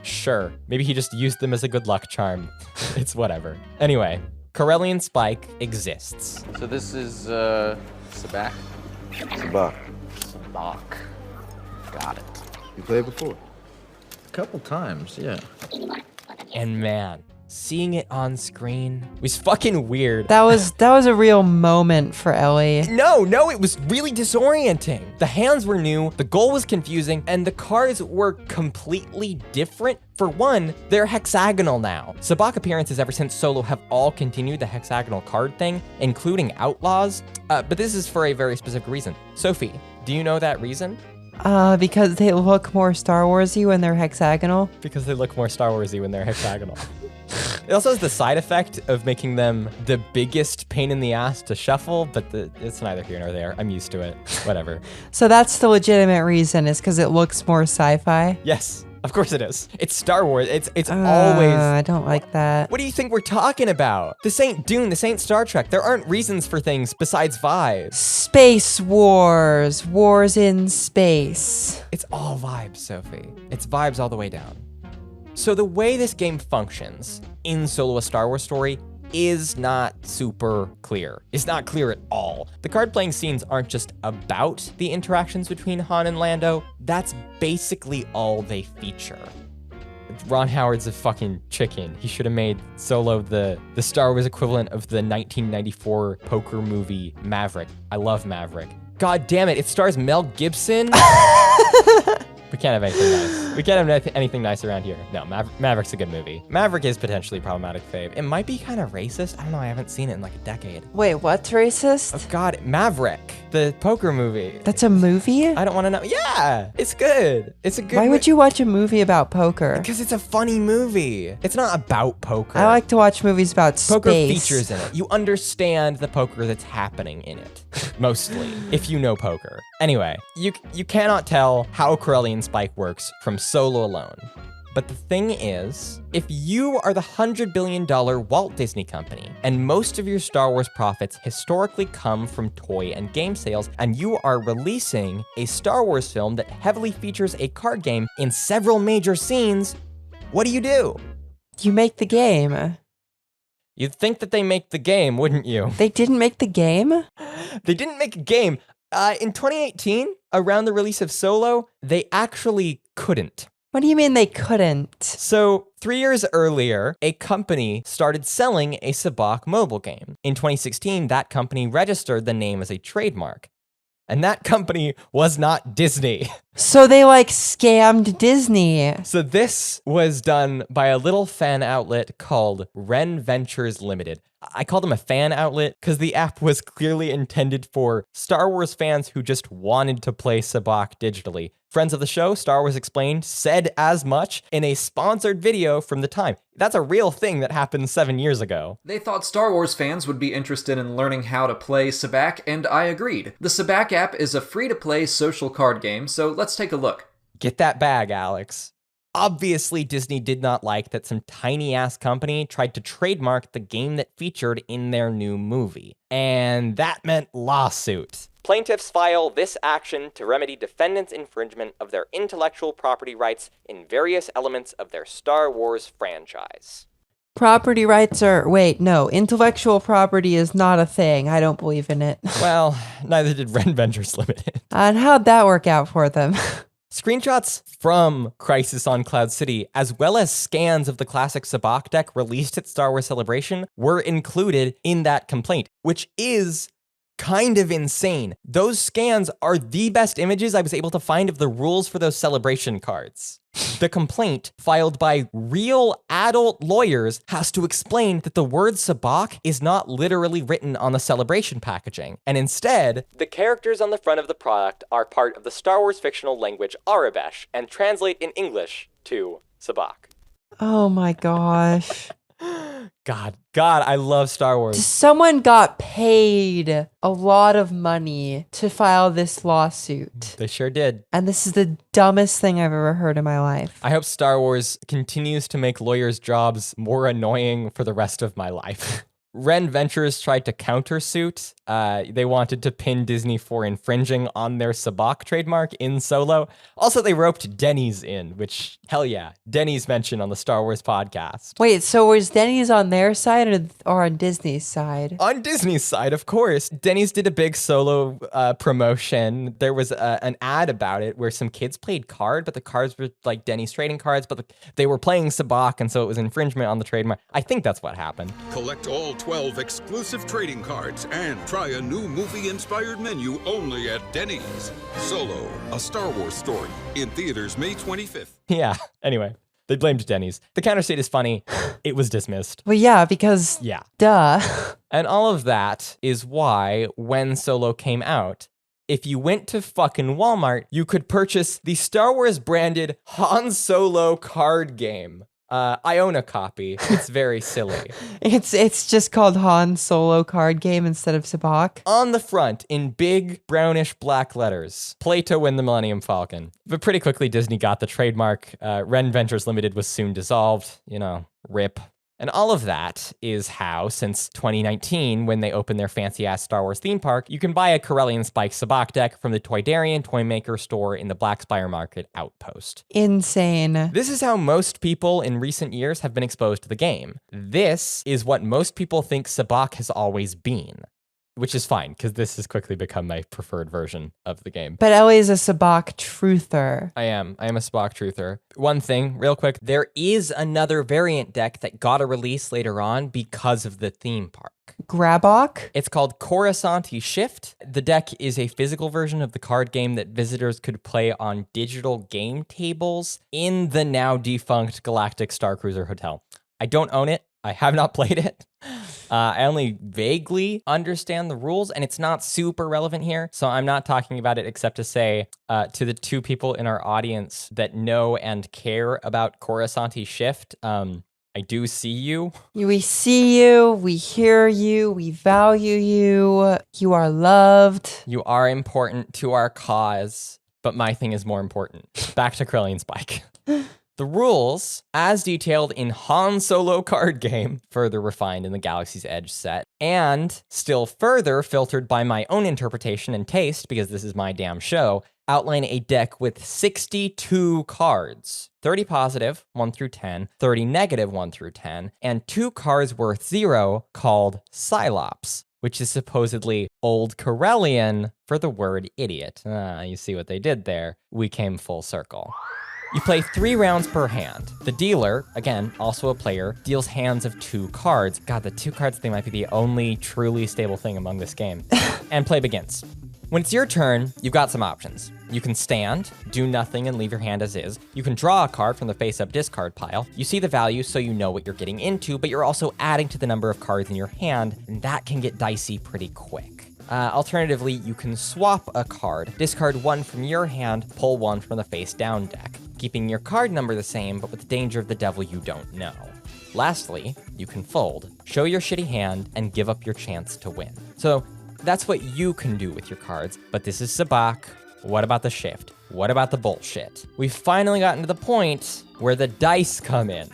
sure. Maybe he just used them as a good luck charm. It's whatever. Anyway, Corellian Spike exists. So this is, Sabacc? Sabacc. Sabacc. Got it. You played before? A couple times, yeah. And man, seeing it on screen was fucking weird. That was a real moment for Ellie. No, it was really disorienting. The hands were new, the goal was confusing, and the cards were completely different. For one, they're hexagonal now. Sabacc appearances ever since Solo have all continued the hexagonal card thing, including Outlaws, but this is for a very specific reason. Sophie, do you know that reason? Because they look more Star Warsy when they're hexagonal. Because they look more Star Warsy when they're hexagonal. It also has the side effect of making them the biggest pain in the ass to shuffle, but it's neither here nor there. I'm used to it. Whatever. So that's the legitimate reason, is because it looks more sci-fi? Yes. Of course it is. It's Star Wars. It's always... I don't like that. What do you think we're talking about? This ain't Dune. This ain't Star Trek. There aren't reasons for things besides vibes. Space wars. Wars in space. It's all vibes, Sophie. It's vibes all the way down. So the way this game functions in Solo: A Star Wars Story is not super clear. It's not clear at all. The card playing scenes aren't just about the interactions between Han and Lando. That's basically all they feature. Ron Howard's a fucking chicken. He should have made Solo the Star Wars equivalent of the 1994 poker movie Maverick. I love Maverick. God damn it, it stars Mel Gibson. We can't have anything nice. We can't have anything nice around here. No, Maverick's a good movie. Maverick is potentially problematic fave. It might be kind of racist. I don't know. I haven't seen it in like a decade. Wait, what's racist? Oh God, Maverick, the poker movie. That's a movie? I don't want to know. Yeah, it's good. It's a good. Why would you watch a movie about poker? Because it's a funny movie. It's not about poker. I like to watch movies about poker space. features in it. You understand the poker that's happening in it, mostly, if you know poker. Anyway, you cannot tell how Corellian Spike works from Solo alone. But the thing is, if you are the $100 billion Walt Disney Company, and most of your Star Wars profits historically come from toy and game sales, and you are releasing a Star Wars film that heavily features a card game in several major scenes, what do? You make the game. You'd think that they make the game, wouldn't you? They didn't make the game? They didn't make a game. In 2018, around the release of Solo, they actually couldn't. What do you mean they couldn't? So 3 years earlier, a company started selling a Sabacc mobile game. In 2016, that company registered the name as a trademark. And that company was not Disney. So they like scammed Disney. So this was done by a little fan outlet called Ren Ventures Limited. I call them a fan outlet because the app was clearly intended for Star Wars fans who just wanted to play Sabacc digitally. Friends of the show, Star Wars Explained, said as much in a sponsored video from the time. That's a real thing that happened 7 years ago. They thought Star Wars fans would be interested in learning how to play Sabacc, and I agreed. The Sabacc app is a free-to-play social card game, so let's take a look. Get that bag, Alex. Obviously, Disney did not like that some tiny-ass company tried to trademark the game that featured in their new movie. And that meant lawsuit. Plaintiffs file this action to remedy defendants' infringement of their intellectual property rights in various elements of their Star Wars franchise. Property rights are... Wait, no. Intellectual property is not a thing. I don't believe in it. Well, neither did Ren Ventures Limited. And how'd that work out for them? Screenshots from Crisis on Cloud City, as well as scans of the classic Sabacc deck released at Star Wars Celebration, were included in that complaint, which is kind of insane. Those scans are the best images I was able to find of the rules for those celebration cards. The complaint, filed by real adult lawyers, has to explain that the word Sabacc is not literally written on the celebration packaging, and instead, the characters on the front of the product are part of the Star Wars fictional language Arabesh and translate in English to Sabacc. Oh my gosh. God, I love Star Wars. Someone got paid a lot of money to file this lawsuit. They sure did. And this is the dumbest thing I've ever heard in my life. I hope Star Wars continues to make lawyers' jobs more annoying for the rest of my life. Ren Ventures tried to countersuit. They wanted to pin Disney for infringing on their Sabacc trademark in Solo. Also, they roped Denny's in, which, hell yeah, Denny's mentioned on the Star Wars podcast. Wait, so was Denny's on their side or on Disney's side? On Disney's side, of course. Denny's did a big Solo promotion. There was an ad about it where some kids played card, but the cards were like Denny's trading cards, but they were playing Sabacc, and so it was infringement on the trademark. I think that's what happened. Collect all 12 exclusive trading cards and try a new movie-inspired menu only at Denny's. Solo, a Star Wars story, in theaters May 25th. Yeah, anyway, they blamed Denny's. The countersuit is funny. It was dismissed. Well, yeah, because, yeah, duh. And all of that is why, when Solo came out, if you went to fucking Walmart, you could purchase the Star Wars branded Han Solo card game. I own a copy. It's very silly. It's just called Han Solo card game instead of Sabacc. On the front, in big brownish black letters, Plato and the Millennium Falcon. But pretty quickly, Disney got the trademark. Ren Ventures Limited was soon dissolved. You know, rip. And all of that is how, since 2019, when they opened their fancy-ass Star Wars theme park, you can buy a Corellian Spike Sabacc deck from the Toydarian Toymaker store in the Black Spire Market Outpost. Insane. This is how most people in recent years have been exposed to the game. This is what most people think Sabacc has always been. which is fine because this has quickly become my preferred version of the game. But Ellie's a Sabacc truther. I am a Spock truther. One thing, real quick, there is another variant deck that got a release later on because of the theme park. Grabok? It's called Coruscanti Shift. The deck is a physical version of the card game that visitors could play on digital game tables in the now defunct Galactic Star Cruiser Hotel. I don't own it. I have not played it. I only vaguely understand the rules, and it's not super relevant here, so I'm not talking about it except to say to the two people in our audience that know and care about Coruscanti Shift, I do see you. We see you, we hear you, we value you, you are loved. You are important to our cause, but my thing is more important. Back to Corellian Spike. The rules, as detailed in Han Solo card game, further refined in the Galaxy's Edge set, and still further filtered by my own interpretation and taste, because this is my damn show, outline a deck with 62 cards. 30 positive, 1 through 10, 30 negative, 1 through 10, and 2 cards worth 0 called Cylops, which is supposedly Old Corellian for the word idiot. You see what they did there? We came full circle. You play 3 rounds per hand. The dealer, again, also a player, deals hands of 2 cards. God, the 2 cards thing might be the only truly stable thing among this game. And play begins. When it's your turn, you've got some options. You can stand, do nothing, and leave your hand as is. You can draw a card from the face-up discard pile. You see the value so you know what you're getting into, but you're also adding to the number of cards in your hand, and that can get dicey pretty quick. Alternatively, you can swap a card, discard 1 from your hand, pull 1 from the face-down deck, keeping your card number the same, but with the danger of the devil you don't know. Lastly, you can fold, show your shitty hand, and give up your chance to win. So that's what you can do with your cards, but this is Sabacc. What about the shift? What about the bullshit? We've finally gotten to the point where the dice come in.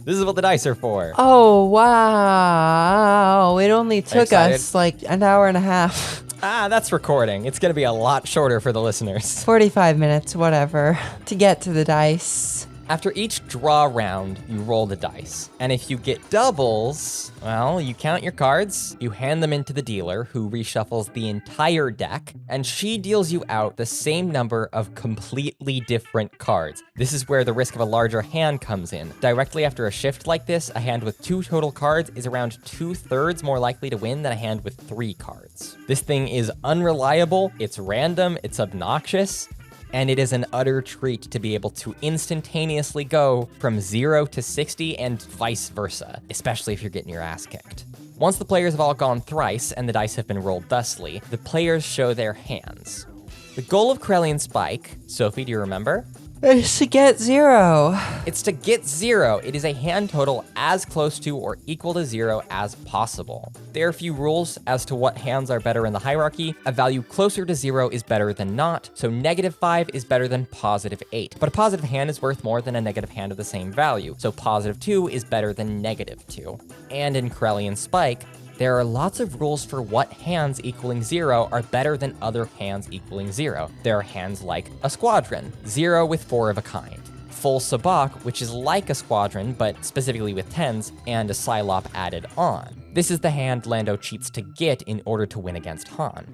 This is what the dice are for. Oh, wow. It only took us like an hour and a half. That's recording. It's going to be a lot shorter for the listeners. 45 minutes, whatever, to get to the dice. After each draw round, you roll the dice. And if you get doubles, well, you count your cards, you hand them into the dealer, who reshuffles the entire deck, and she deals you out the same number of completely different cards. This is where the risk of a larger hand comes in. Directly after a shift like this, a hand with 2 total cards is around 2/3 more likely to win than a hand with 3 cards. This thing is unreliable, it's random, it's obnoxious, and it is an utter treat to be able to instantaneously go from 0 to 60 and vice versa, especially if you're getting your ass kicked. Once the players have all gone thrice and the dice have been rolled thusly, the players show their hands. The goal of Corellian Spike, Sophie, do you remember? It's to get 0. It's to get 0. It is a hand total as close to or equal to 0 as possible. There are a few rules as to what hands are better in the hierarchy. A value closer to 0 is better than not, so -5 is better than +8. But a positive hand is worth more than a negative hand of the same value, so +2 is better than -2. And in Corellian Spike, there are lots of rules for what hands equaling 0 are better than other hands equaling 0. There are hands like a squadron, 0 with 4 of a kind. Full Sabacc, which is like a squadron, but specifically with 10s, and a Psylop added on. This is the hand Lando cheats to get in order to win against Han.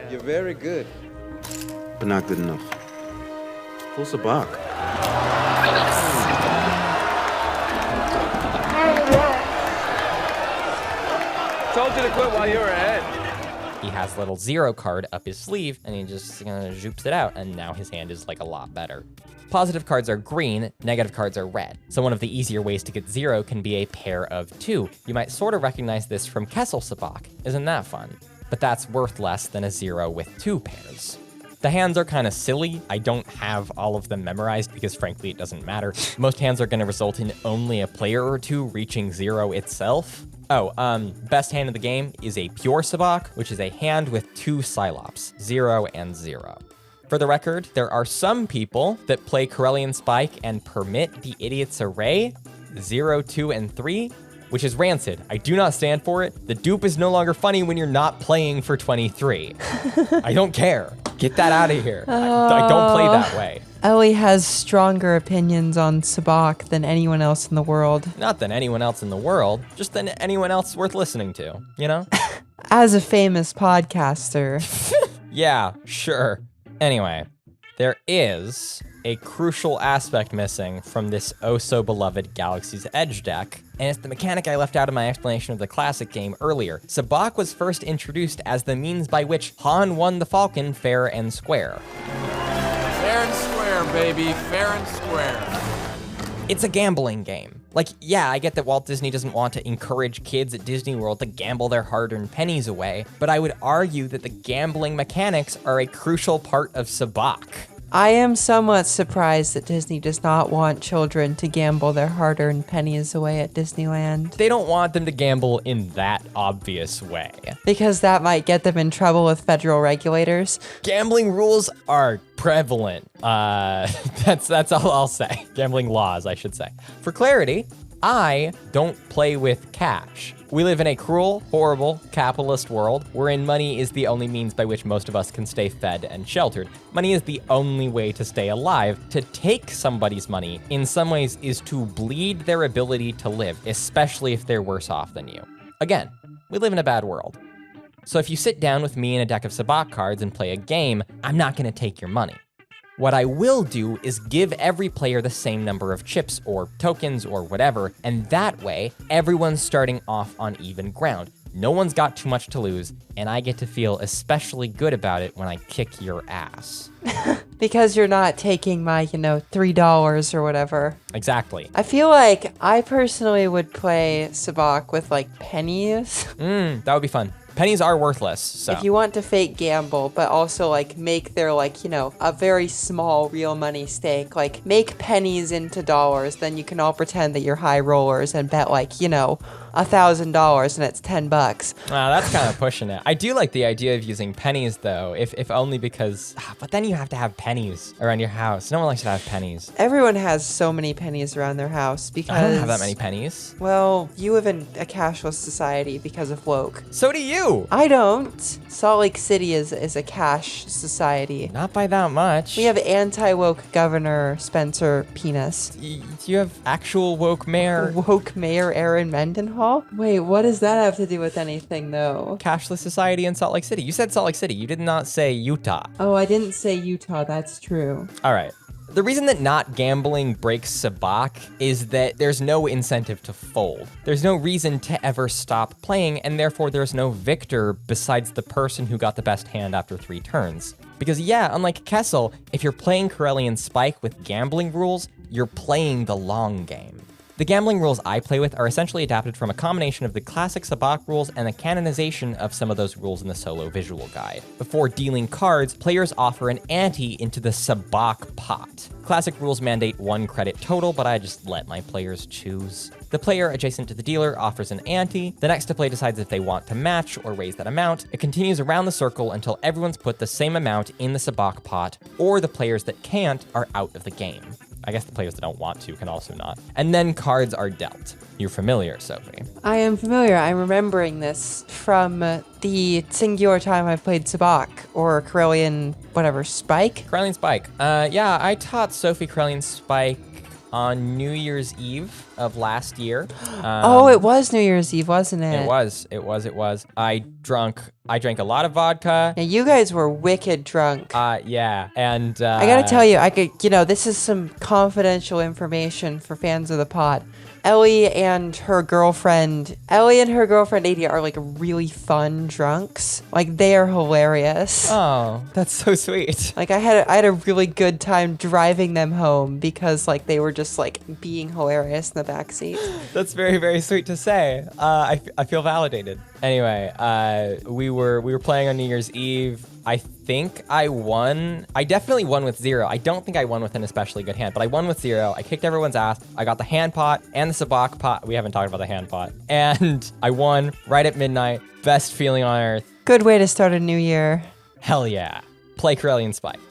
You're very good. But not good enough. Full Sabacc. Told you to quit while you were ahead. He has a little 0 card up his sleeve, and he just zoops it out, and now his hand is like a lot better. Positive cards are green, negative cards are red. So one of the easier ways to get 0 can be a pair of 2. You might sort of recognize this from Kessel Sabacc. Isn't that fun? But that's worth less than a 0 with 2 pairs. The hands are kind of silly. I don't have all of them memorized because frankly it doesn't matter. Most hands are going to result in only a player or 2 reaching 0 itself. Best hand of the game is a pure Sabacc, which is a hand with 2 Psylops, 0 and 0. For the record, there are some people that play Corellian Spike and permit the Idiot's Array, 0, 2, and 3, which is rancid. I do not stand for it. The dupe is no longer funny when you're not playing for 23. I don't care. Get that out of here. I don't play that way. Ellie has stronger opinions on Sabacc than anyone else in the world. Not than anyone else in the world, just than anyone else worth listening to, you know? As a famous podcaster. Yeah, sure. Anyway, there is a crucial aspect missing from this oh-so-beloved Galaxy's Edge deck, and it's the mechanic I left out of my explanation of the classic game earlier. Sabacc was first introduced as the means by which Han won the Falcon fair and square. Fair and square, baby. Fair and square. It's a gambling game. Like, yeah, I get that Walt Disney doesn't want to encourage kids at Disney World to gamble their hard-earned pennies away, but I would argue that the gambling mechanics are a crucial part of Sabacc. I am somewhat surprised that Disney does not want children to gamble their hard-earned pennies away at Disneyland. They don't want them to gamble in that obvious way. Because that might get them in trouble with federal regulators. Gambling rules are prevalent. That's all I'll say. Gambling laws, I should say. For clarity, I don't play with cash. We live in a cruel, horrible, capitalist world wherein money is the only means by which most of us can stay fed and sheltered. Money is the only way to stay alive. To take somebody's money, in some ways, is to bleed their ability to live, especially if they're worse off than you. Again, we live in a bad world. So if you sit down with me and a deck of Sabacc cards and play a game, I'm not gonna take your money. What I will do is give every player the same number of chips or tokens or whatever, and that way, everyone's starting off on even ground. No one's got too much to lose, and I get to feel especially good about it when I kick your ass. Because you're not taking my, $3 or whatever. Exactly. I feel like I personally would play Sabacc with, pennies. That would be fun. Pennies are worthless, so. If you want to fake gamble, but also make their a very small real money stake, make pennies into dollars, then you can all pretend that you're high rollers and bet $1,000 and it's $10. That's kind of pushing it. I do like the idea of using pennies though, if only because, but then you have to have pennies around your house. No one likes to have pennies. Everyone has so many pennies around their house because... I don't have that many pennies. Well, you live in a cashless society because of woke. So do you. I don't. Salt Lake City is a cash society. Not by that much. We have anti-woke Governor Spencer Penis. Do you have actual woke mayor? Woke Mayor Aaron Mendenhall? Wait, what does that have to do with anything, though? Cashless society in Salt Lake City. You said Salt Lake City. You did not say Utah. Oh, I didn't say Utah. That's true. All right. The reason that not gambling breaks Sabacc is that there's no incentive to fold. There's no reason to ever stop playing, and therefore there's no victor besides the person who got the best hand after 3 turns. Because yeah, unlike Kessel, if you're playing Corellian Spike with gambling rules, you're playing the long game. The gambling rules I play with are essentially adapted from a combination of the classic Sabacc rules and the canonization of some of those rules in the solo visual guide. Before dealing cards, players offer an ante into the Sabacc pot. Classic rules mandate 1 credit total, but I just let my players choose. The player adjacent to the dealer offers an ante. The next to play decides if they want to match or raise that amount. It continues around the circle until everyone's put the same amount in the Sabacc pot, or the players that can't are out of the game. I guess the players that don't want to can also not. And then cards are dealt. You're familiar, Sophie. I am familiar. I'm remembering this from the singular time I played Sabacc, or Corellian, Spike? Corellian Spike. Yeah, I taught Sophie Corellian Spike on New Year's Eve of last year. Oh, it was New Year's Eve, wasn't it? It was. I drank a lot of vodka. Yeah, you guys were wicked drunk. Yeah, and I gotta tell you, this is some confidential information for fans of the pod. Ellie and her girlfriend Adie are really fun drunks. They are hilarious. Oh, that's so sweet. I had a really good time driving them home because they were just being hilarious in the backseat. That's very, very sweet to say. I feel validated. Anyway, we were playing on New Year's Eve. I think I won. I definitely won with 0. I don't think I won with an especially good hand, but I won with 0. I kicked everyone's ass. I got the hand pot and the Sabacc pot. We haven't talked about the hand pot. And I won right at midnight. Best feeling on earth. Good way to start a new year. Hell yeah. Play Corellian Spike.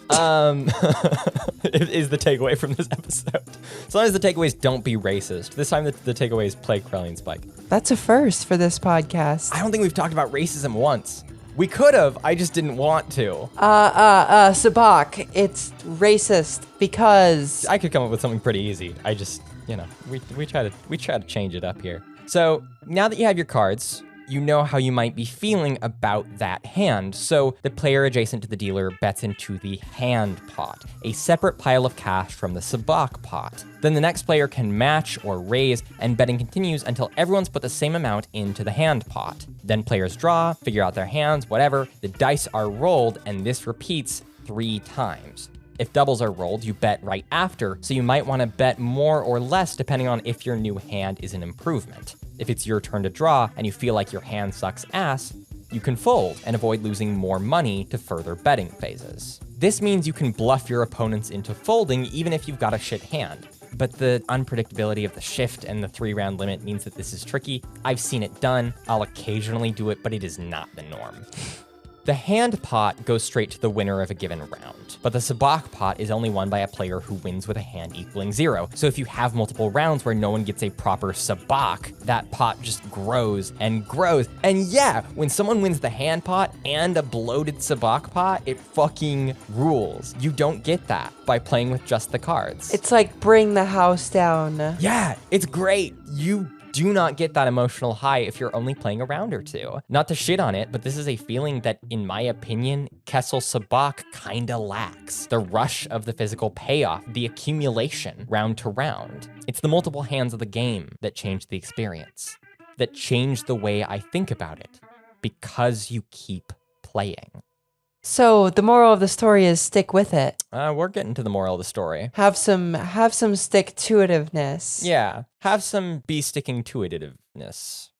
Is the takeaway from this episode. As long as the takeaways don't be racist. This time the takeaway is play Corellian Spike. That's a first for this podcast. I don't think we've talked about racism once. We could have, I just didn't want to. Sabacc, it's racist because... I could come up with something pretty easy. I just, we try to change it up here. So, now that you have your cards, you know how you might be feeling about that hand, so the player adjacent to the dealer bets into the hand pot, a separate pile of cash from the sabacc pot. Then the next player can match or raise, and betting continues until everyone's put the same amount into the hand pot. Then players draw, figure out their hands, whatever, the dice are rolled, and this repeats 3 times. If doubles are rolled, you bet right after, so you might want to bet more or less depending on if your new hand is an improvement. If it's your turn to draw and you feel like your hand sucks ass, you can fold and avoid losing more money to further betting phases. This means you can bluff your opponents into folding even if you've got a shit hand. But the unpredictability of the shift and the 3-round limit means that this is tricky. I've seen it done, I'll occasionally do it, but it is not the norm. The hand pot goes straight to the winner of a given round, but the sabacc pot is only won by a player who wins with a hand equaling 0. So if you have multiple rounds where no one gets a proper sabacc, that pot just grows and grows. And yeah, when someone wins the hand pot and a bloated sabacc pot, it fucking rules. You don't get that by playing with just the cards. It's like bring the house down. Yeah, it's great. You do not get that emotional high if you're only playing a round or two. Not to shit on it, but this is a feeling that, in my opinion, Kessel Sabacc kinda lacks. The rush of the physical payoff, the accumulation round to round. It's the multiple hands of the game that change the experience, that change the way I think about it, because you keep playing. So the moral of the story is stick with it. We're getting to the moral of the story. Have some stick-to-itiveness. Yeah, have some be-sticking-to-itiveness,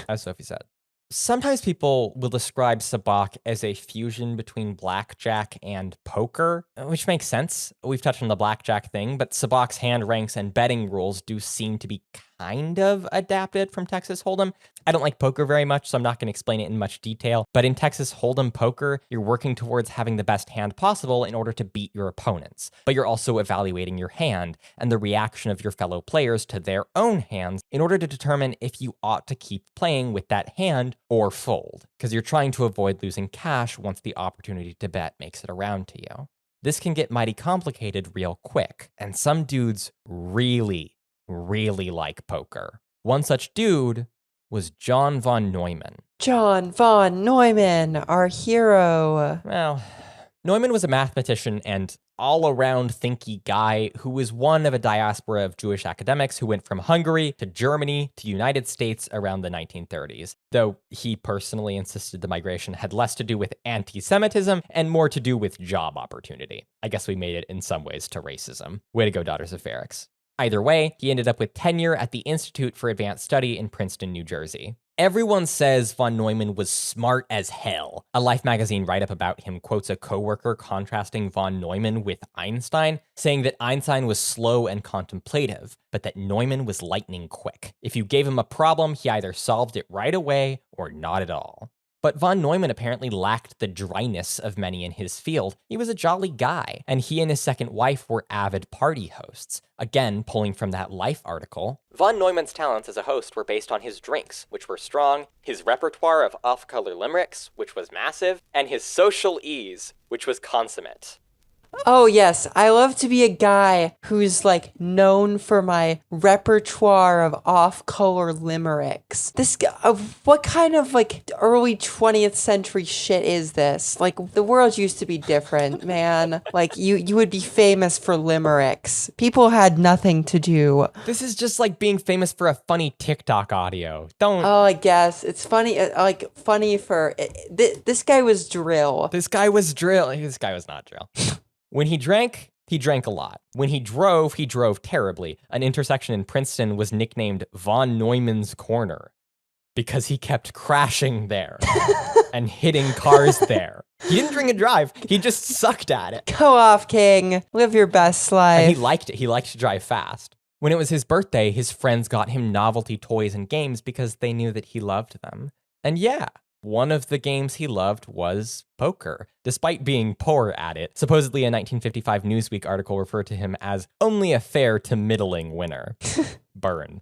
as Sophie said. Sometimes people will describe sabacc as a fusion between blackjack and poker, which makes sense. We've touched on the blackjack thing, but sabacc's hand ranks and betting rules do seem to be kind of adapted from Texas Hold'em. I don't like poker very much, so I'm not going to explain it in much detail, but in Texas Hold'em poker, you're working towards having the best hand possible in order to beat your opponents, but you're also evaluating your hand and the reaction of your fellow players to their own hands in order to determine if you ought to keep playing with that hand or fold, because you're trying to avoid losing cash once the opportunity to bet makes it around to you. This can get mighty complicated real quick, and some dudes really like poker. One such dude was John von Neumann. John von Neumann, our hero. Well, Neumann was a mathematician and all-around thinky guy who was one of a diaspora of Jewish academics who went from Hungary to Germany to United States around the 1930s, though he personally insisted the migration had less to do with anti-Semitism and more to do with job opportunity. I guess we made it in some ways to racism. Way to go, Daughters of Ferrix. Either way, he ended up with tenure at the Institute for Advanced Study in Princeton, New Jersey. Everyone says von Neumann was smart as hell. A Life magazine write-up about him quotes a coworker contrasting von Neumann with Einstein, saying that Einstein was slow and contemplative, but that Neumann was lightning quick. If you gave him a problem, he either solved it right away or not at all. But von Neumann apparently lacked the dryness of many in his field. He was a jolly guy, and he and his second wife were avid party hosts. Again, pulling from that Life article, von Neumann's talents as a host were based on his drinks, which were strong, his repertoire of off-color limericks, which was massive, and his social ease, which was consummate. Oh yes, I love to be a guy who's like known for my repertoire of off-color limericks. This what kind of like early 20th century shit is this? Like the world used to be different, man. Like you would be famous for limericks. People had nothing to do. This is just like being famous for a funny TikTok audio. Don't. Oh, I guess it's funny. Like funny for this guy was drill. This guy was drill. This guy was not drill. When he drank a lot. When he drove terribly. An intersection in Princeton was nicknamed Von Neumann's Corner because he kept crashing there and hitting cars there. He didn't drink and drive. He just sucked at it. Go off, King. Live your best life. And he liked it. He liked to drive fast. When it was his birthday, his friends got him novelty toys and games because they knew that he loved them. And yeah, one of the games he loved was poker, despite being poor at it. Supposedly a 1955 Newsweek article referred to him as only a fair to middling winner. Burn.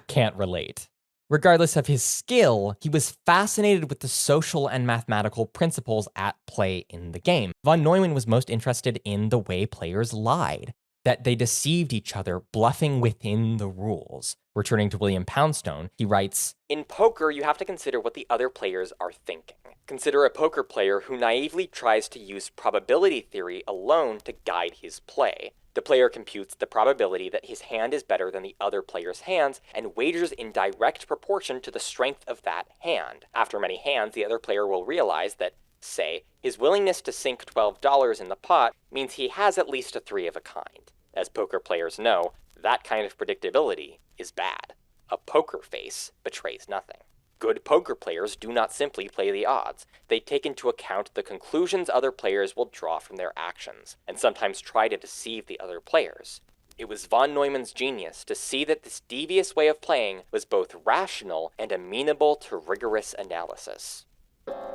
Can't relate. Regardless of his skill, he was fascinated with the social and mathematical principles at play in the game. Von Neumann was most interested in the way players lied. that they deceived each other, bluffing within the rules. Returning to William Poundstone, he writes, "In poker, you have to consider what the other players are thinking. Consider a poker player who naively tries to use probability theory alone to guide his play. The player computes the probability that his hand is better than the other player's hands and wagers in direct proportion to the strength of that hand. After many hands, the other player will realize that, say, his willingness to sink $12 in the pot means he has at least a 3 of a kind. As poker players know, that kind of predictability is bad. A poker face betrays nothing. Good poker players do not simply play the odds. They take into account the conclusions other players will draw from their actions, and sometimes try to deceive the other players. It was von Neumann's genius to see that this devious way of playing was both rational and amenable to rigorous analysis."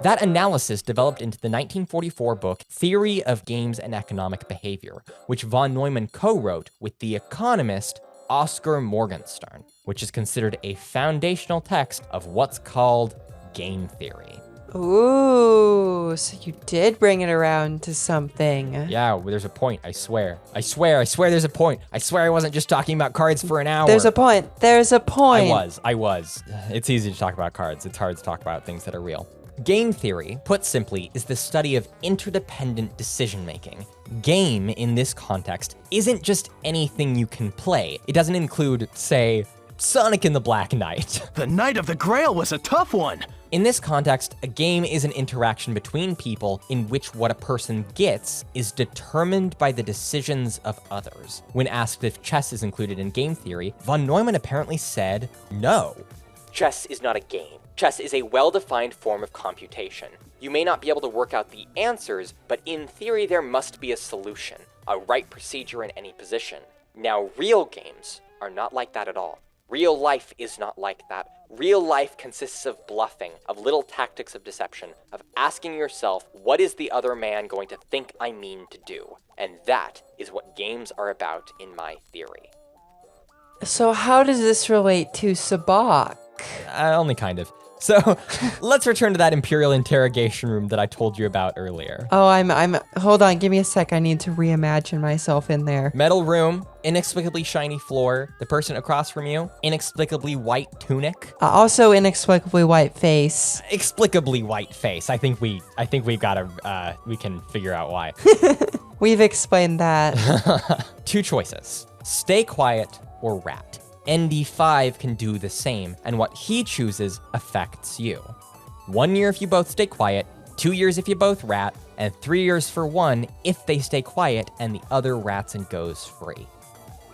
That analysis developed into the 1944 book Theory of Games and Economic Behavior, which von Neumann co-wrote with the economist Oscar Morgenstern, which is considered a foundational text of what's called game theory. Ooh, so you did bring it around to something. Yeah, well, there's a point, I swear. I swear there's a point. I swear I wasn't just talking about cards for an hour. There's a point. I was. It's easy to talk about cards. It's hard to talk about things that are real. Game theory, put simply, is the study of interdependent decision-making. Game, in this context, isn't just anything you can play. It doesn't include, say, Sonic and the Black Knight. The Knight of the Grail was a tough one. In this context, a game is an interaction between people in which what a person gets is determined by the decisions of others. When asked if chess is included in game theory, von Neumann apparently said no. Chess is not a game. Chess is a well-defined form of computation. You may not be able to work out the answers, but in theory there must be a solution, a right procedure in any position. Now, real games are not like that at all. Real life is not like that. Real life consists of bluffing, of little tactics of deception, of asking yourself, what is the other man going to think I mean to do? And that is what games are about in my theory. So how does this relate to Sabak? Only kind of. So let's return to that Imperial interrogation room that I told you about earlier. Oh, hold on, give me a sec. I need to reimagine myself in there. Metal room, inexplicably shiny floor, the person across from you, inexplicably white tunic. Also inexplicably white face. Explicably white face. I think we can figure out why. We've explained that. 2 choices, stay quiet or rat. ND5 can do the same, and what he chooses affects you. 1 year if you both stay quiet, 2 years if you both rat, and 3 years for one if they stay quiet and the other rats and goes free.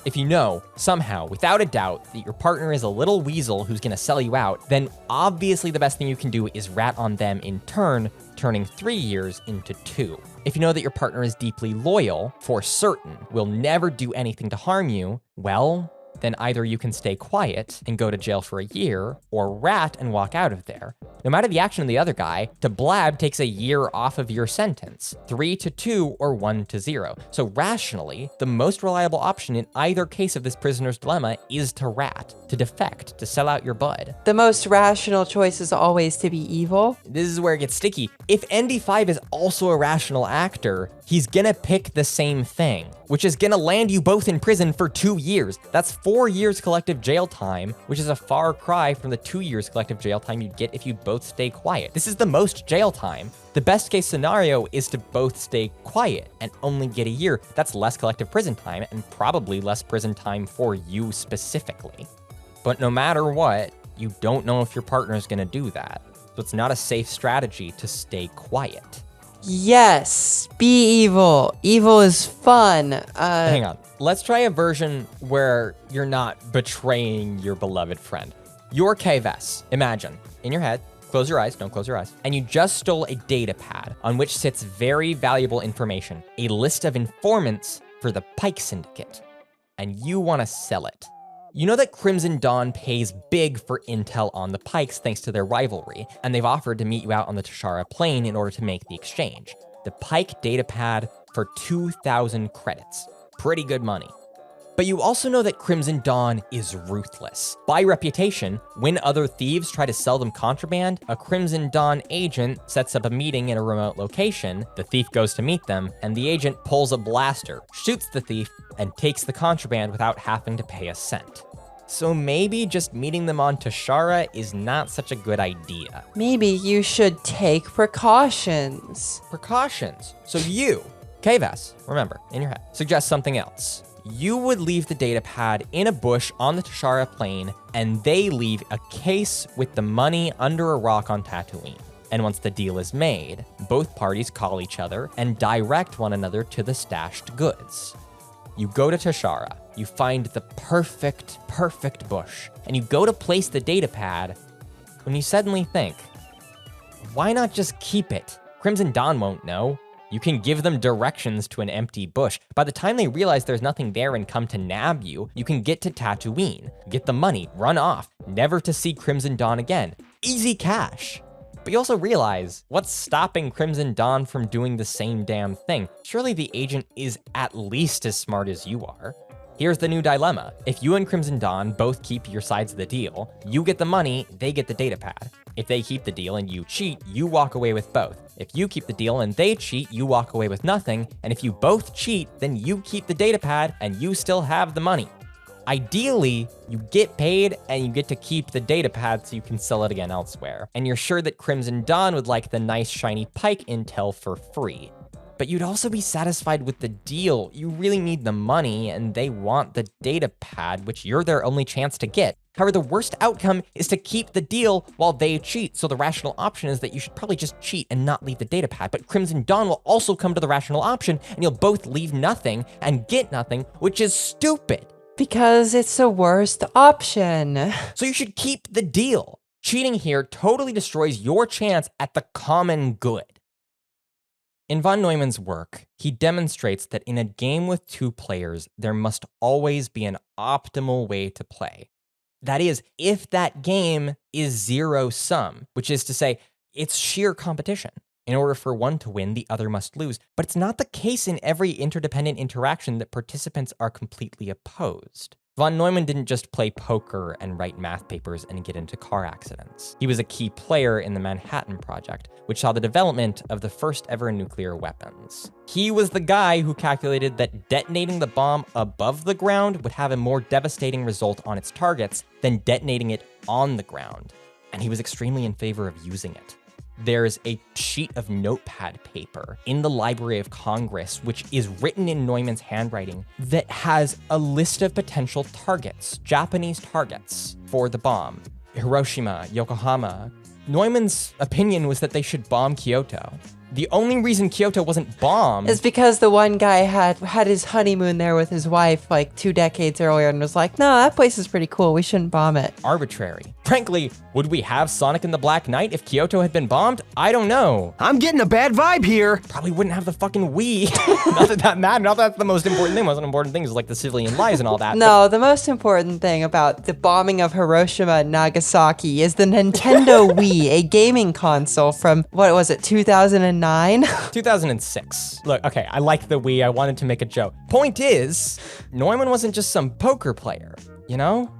If you know, somehow, without a doubt, that your partner is a little weasel who's gonna sell you out, then obviously the best thing you can do is rat on them in turn, turning 3 years into 2. If you know that your partner is deeply loyal, for certain, will never do anything to harm you, well, then either you can stay quiet and go to jail for a year, or rat and walk out of there. No matter the action of the other guy, to blab takes a year off of your sentence, 3 to 2 or 1 to 0. So rationally, the most reliable option in either case of this prisoner's dilemma is to rat, to defect, to sell out your bud. The most rational choice is always to be evil. This is where it gets sticky. If ND5 is also a rational actor, he's gonna pick the same thing, which is gonna land you both in prison for 2 years. That's 4 years collective jail time, which is a far cry from the 2 years collective jail time you'd get if you both stay quiet. This is the most jail time. The best case scenario is to both stay quiet and only get a year. That's less collective prison time and probably less prison time for you specifically. But no matter what, you don't know if your partner is gonna do that. So it's not a safe strategy to stay quiet. Yes, be evil. Evil is fun. Hang on. Let's try a version where you're not betraying your beloved friend. You're K-Vess. Imagine, in your head, close your eyes, don't close your eyes, and you just stole a data pad on which sits very valuable information, a list of informants for the Pike Syndicate, and you want to sell it. You know that Crimson Dawn pays big for intel on the Pikes thanks to their rivalry, and they've offered to meet you out on the Tashara Plain in order to make the exchange. The Pike datapad for 2,000 credits. Pretty good money. But you also know that Crimson Dawn is ruthless. By reputation, when other thieves try to sell them contraband, a Crimson Dawn agent sets up a meeting in a remote location, the thief goes to meet them, and the agent pulls a blaster, shoots the thief, and takes the contraband without having to pay a cent. So maybe just meeting them on Tashara is not such a good idea. Maybe you should take precautions. Precautions? So you, Kvass, remember, in your head, suggest something else. You would leave the data pad in a bush on the Tashara plain, and they leave a case with the money under a rock on Tatooine. And once the deal is made, both parties call each other and direct one another to the stashed goods. You go to Tashara, you find the perfect bush, and you go to place the data pad when you suddenly think, why not just keep it? Crimson Dawn won't know. You can give them directions to an empty bush. By the time they realize there's nothing there and come to nab you, you can get to Tatooine, get the money, run off, never to see Crimson Dawn again. Easy cash. But you also realize, what's stopping Crimson Dawn from doing the same damn thing? Surely the agent is at least as smart as you are. Here's the new dilemma. If you and Crimson Dawn both keep your sides of the deal, you get the money, they get the data pad. If they keep the deal and you cheat, you walk away with both. If you keep the deal and they cheat, you walk away with nothing. And if you both cheat, then you keep the data pad and you still have the money. Ideally, you get paid and you get to keep the data pad so you can sell it again elsewhere. And you're sure that Crimson Dawn would like the nice shiny Pike intel for free. But you'd also be satisfied with the deal. You really need the money and they want the data pad, which you're their only chance to get. However, the worst outcome is to keep the deal while they cheat. So the rational option is that you should probably just cheat and not leave the data pad. But Crimson Dawn will also come to the rational option and you'll both leave nothing and get nothing, which is stupid. Because it's the worst option. So you should keep the deal. Cheating here totally destroys your chance at the common good. In von Neumann's work, he demonstrates that in a game with two players, there must always be an optimal way to play. That is, if that game is zero-sum, which is to say, it's sheer competition. In order for one to win, the other must lose. But it's not the case in every interdependent interaction that participants are completely opposed. Von Neumann didn't just play poker and write math papers and get into car accidents. He was a key player in the Manhattan Project, which saw the development of the first ever nuclear weapons. He was the guy who calculated that detonating the bomb above the ground would have a more devastating result on its targets than detonating it on the ground. And he was extremely in favor of using it. There's a sheet of notepad paper in the Library of Congress, which is written in Neumann's handwriting, that has a list of potential targets, Japanese targets for the bomb. Hiroshima, Yokohama. Neumann's opinion was that they should bomb Kyoto. The only reason Kyoto wasn't bombed is because the one guy had his honeymoon there with his wife like 2 decades earlier and was like, no, that place is pretty cool. We shouldn't bomb it. Arbitrary. Frankly, would we have Sonic and the Black Knight if Kyoto had been bombed? I don't know. I'm getting a bad vibe here. Probably wouldn't have the fucking Wii. Not that that mattered. Not that that's the most important thing. The most important thing is like the civilian lives and all that. No, the most important thing about the bombing of Hiroshima and Nagasaki is the Nintendo Wii, a gaming console from, what was it, 2009? 2006. Look, okay, I like the Wii. I wanted to make a joke. Point is, Neumann wasn't just some poker player, you know?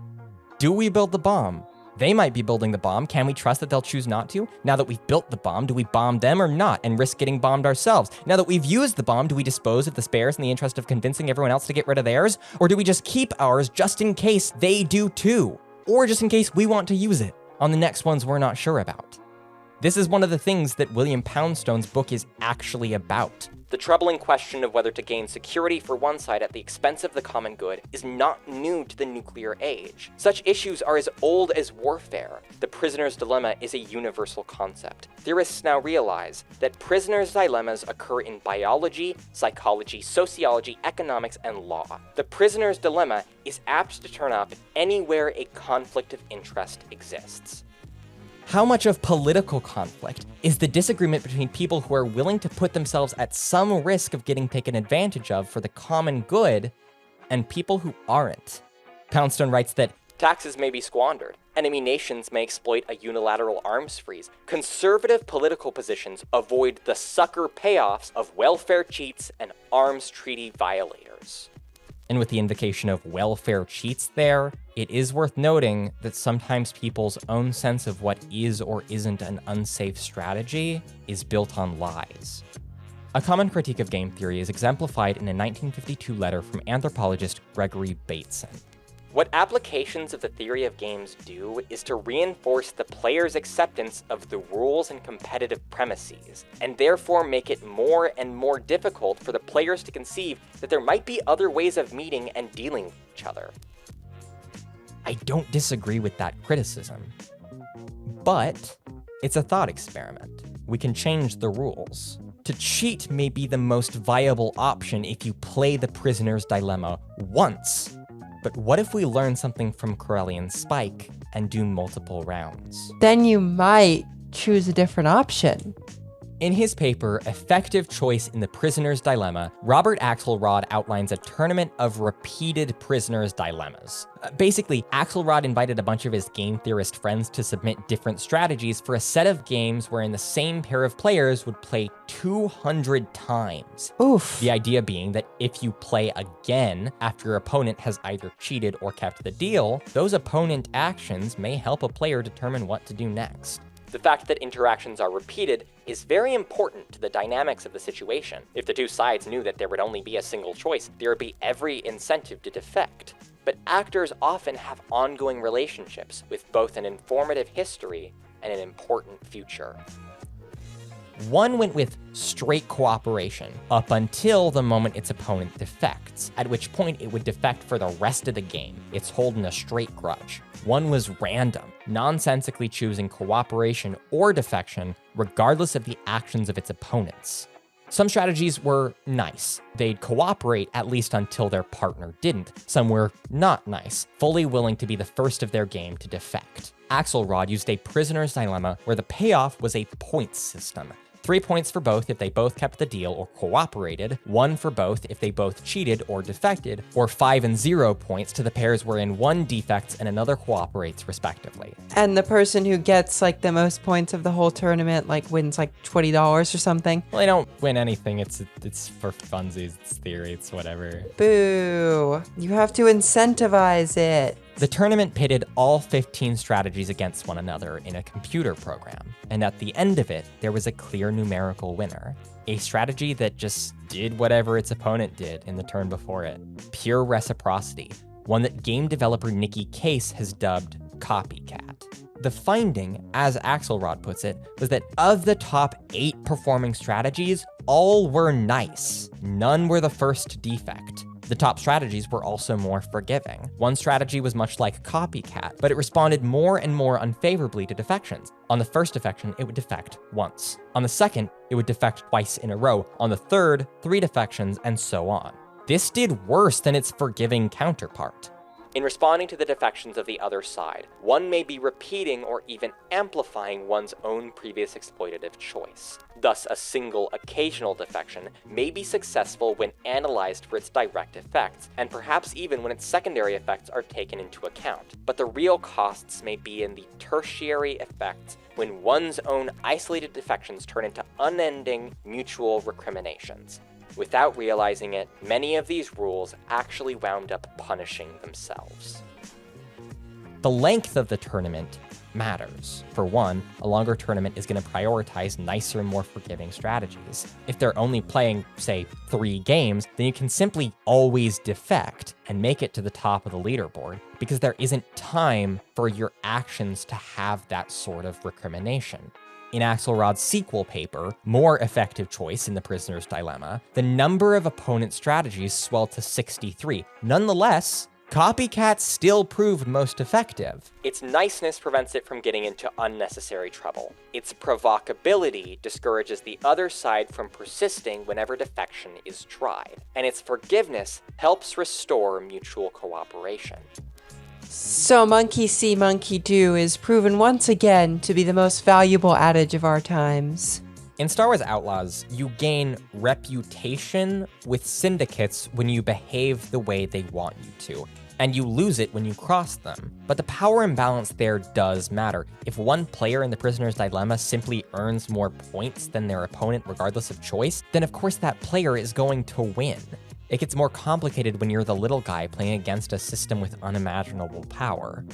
Do we build the bomb? They might be building the bomb. Can we trust that they'll choose not to? Now that we've built the bomb, do we bomb them or not and risk getting bombed ourselves? Now that we've used the bomb, do we dispose of the spares in the interest of convincing everyone else to get rid of theirs? Or do we just keep ours just in case they do too? Or just in case we want to use it on the next ones we're not sure about? This is one of the things that William Poundstone's book is actually about. The troubling question of whether to gain security for one side at the expense of the common good is not new to the nuclear age. Such issues are as old as warfare. The prisoner's dilemma is a universal concept. Theorists now realize that prisoners' dilemmas occur in biology, psychology, sociology, economics, and law. The prisoner's dilemma is apt to turn up anywhere a conflict of interest exists. How much of political conflict is the disagreement between people who are willing to put themselves at some risk of getting taken advantage of for the common good and people who aren't? Poundstone writes that taxes may be squandered, enemy nations may exploit a unilateral arms freeze, conservative political positions avoid the sucker payoffs of welfare cheats and arms treaty violators. And with the invocation of welfare cheats there, it is worth noting that sometimes people's own sense of what is or isn't an unsafe strategy is built on lies. A common critique of game theory is exemplified in a 1952 letter from anthropologist Gregory Bateson. What applications of the theory of games do is to reinforce the player's acceptance of the rules and competitive premises, and therefore make it more and more difficult for the players to conceive that there might be other ways of meeting and dealing with each other. I don't disagree with that criticism, but it's a thought experiment. We can change the rules. To cheat may be the most viable option if you play the prisoner's dilemma once. But what if we learn something from Corellian Spike and do multiple rounds? Then you might choose a different option. In his paper, Effective Choice in the Prisoner's Dilemma, Robert Axelrod outlines a tournament of repeated prisoner's dilemmas. Basically, Axelrod invited a bunch of his game theorist friends to submit different strategies for a set of games wherein the same pair of players would play 200 times. Oof. The idea being that if you play again after your opponent has either cheated or kept the deal, those opponent actions may help a player determine what to do next. The fact that interactions are repeated is very important to the dynamics of the situation. If the two sides knew that there would only be a single choice, there would be every incentive to defect. But actors often have ongoing relationships with both an informative history and an important future. One went with straight cooperation up until the moment its opponent defects, at which point it would defect for the rest of the game. It's holding a straight grudge. One was random, nonsensically choosing cooperation or defection regardless of the actions of its opponents. Some strategies were nice. They'd cooperate at least until their partner didn't. Some were not nice, fully willing to be the first of their game to defect. Axelrod used a prisoner's dilemma where the payoff was a points system. 3 points for both if they both kept the deal or cooperated, 1 for both if they both cheated or defected, or 5 and 0 points to the pairs wherein one defects and another cooperates, respectively. And the person who gets like the most points of the whole tournament like wins like $20 or something. Well, they don't win anything. It's for funsies. It's theory. It's whatever. Boo. You have to incentivize it. The tournament pitted all 15 strategies against one another in a computer program, and at the end of it, there was a clear numerical winner. A strategy that just did whatever its opponent did in the turn before it. Pure reciprocity, one that game developer Nicky Case has dubbed copycat. The finding, as Axelrod puts it, was that of the top 8 performing strategies, all were nice. None were the first to defect. The top strategies were also more forgiving. One strategy was much like copycat, but it responded more and more unfavorably to defections. On the first defection, it would defect once. On the second, it would defect twice in a row. On the third, 3 defections, and so on. This did worse than its forgiving counterpart. In responding to the defections of the other side, one may be repeating or even amplifying one's own previous exploitative choice. Thus, a single occasional defection may be successful when analyzed for its direct effects, and perhaps even when its secondary effects are taken into account. But the real costs may be in the tertiary effects when one's own isolated defections turn into unending mutual recriminations. Without realizing it, many of these rules actually wound up punishing themselves. The length of the tournament matters. For one, a longer tournament is going to prioritize nicer, more forgiving strategies. If they're only playing, say, 3 games, then you can simply always defect and make it to the top of the leaderboard, because there isn't time for your actions to have that sort of recrimination. In Axelrod's sequel paper, More Effective Choice in the Prisoner's Dilemma, the number of opponent strategies swelled to 63. Nonetheless, copycat still proved most effective. Its niceness prevents it from getting into unnecessary trouble. Its provocability discourages the other side from persisting whenever defection is tried. And its forgiveness helps restore mutual cooperation. So monkey see, monkey do is proven once again to be the most valuable adage of our times. In Star Wars Outlaws, you gain reputation with syndicates when you behave the way they want you to, and you lose it when you cross them. But the power imbalance there does matter. If one player in the Prisoner's Dilemma simply earns more points than their opponent regardless of choice, then of course that player is going to win. It gets more complicated when you're the little guy playing against a system with unimaginable power.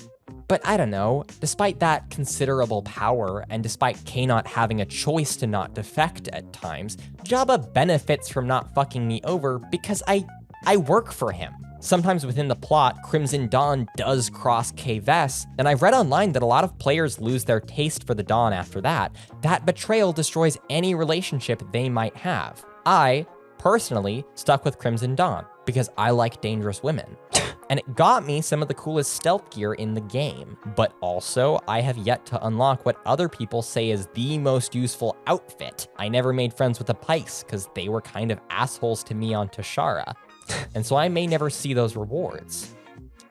But I don't know, despite that considerable power, and despite K not having a choice to not defect at times, Jabba benefits from not fucking me over because I work for him. Sometimes within the plot, Crimson Dawn does cross K-Vess, and I've read online that a lot of players lose their taste for the Dawn after that. That betrayal destroys any relationship they might have. I, personally, stuck with Crimson Dawn because I like dangerous women. And it got me some of the coolest stealth gear in the game. But also, I have yet to unlock what other people say is the most useful outfit. I never made friends with the Pikes because they were kind of assholes to me on Tashara. And so I may never see those rewards.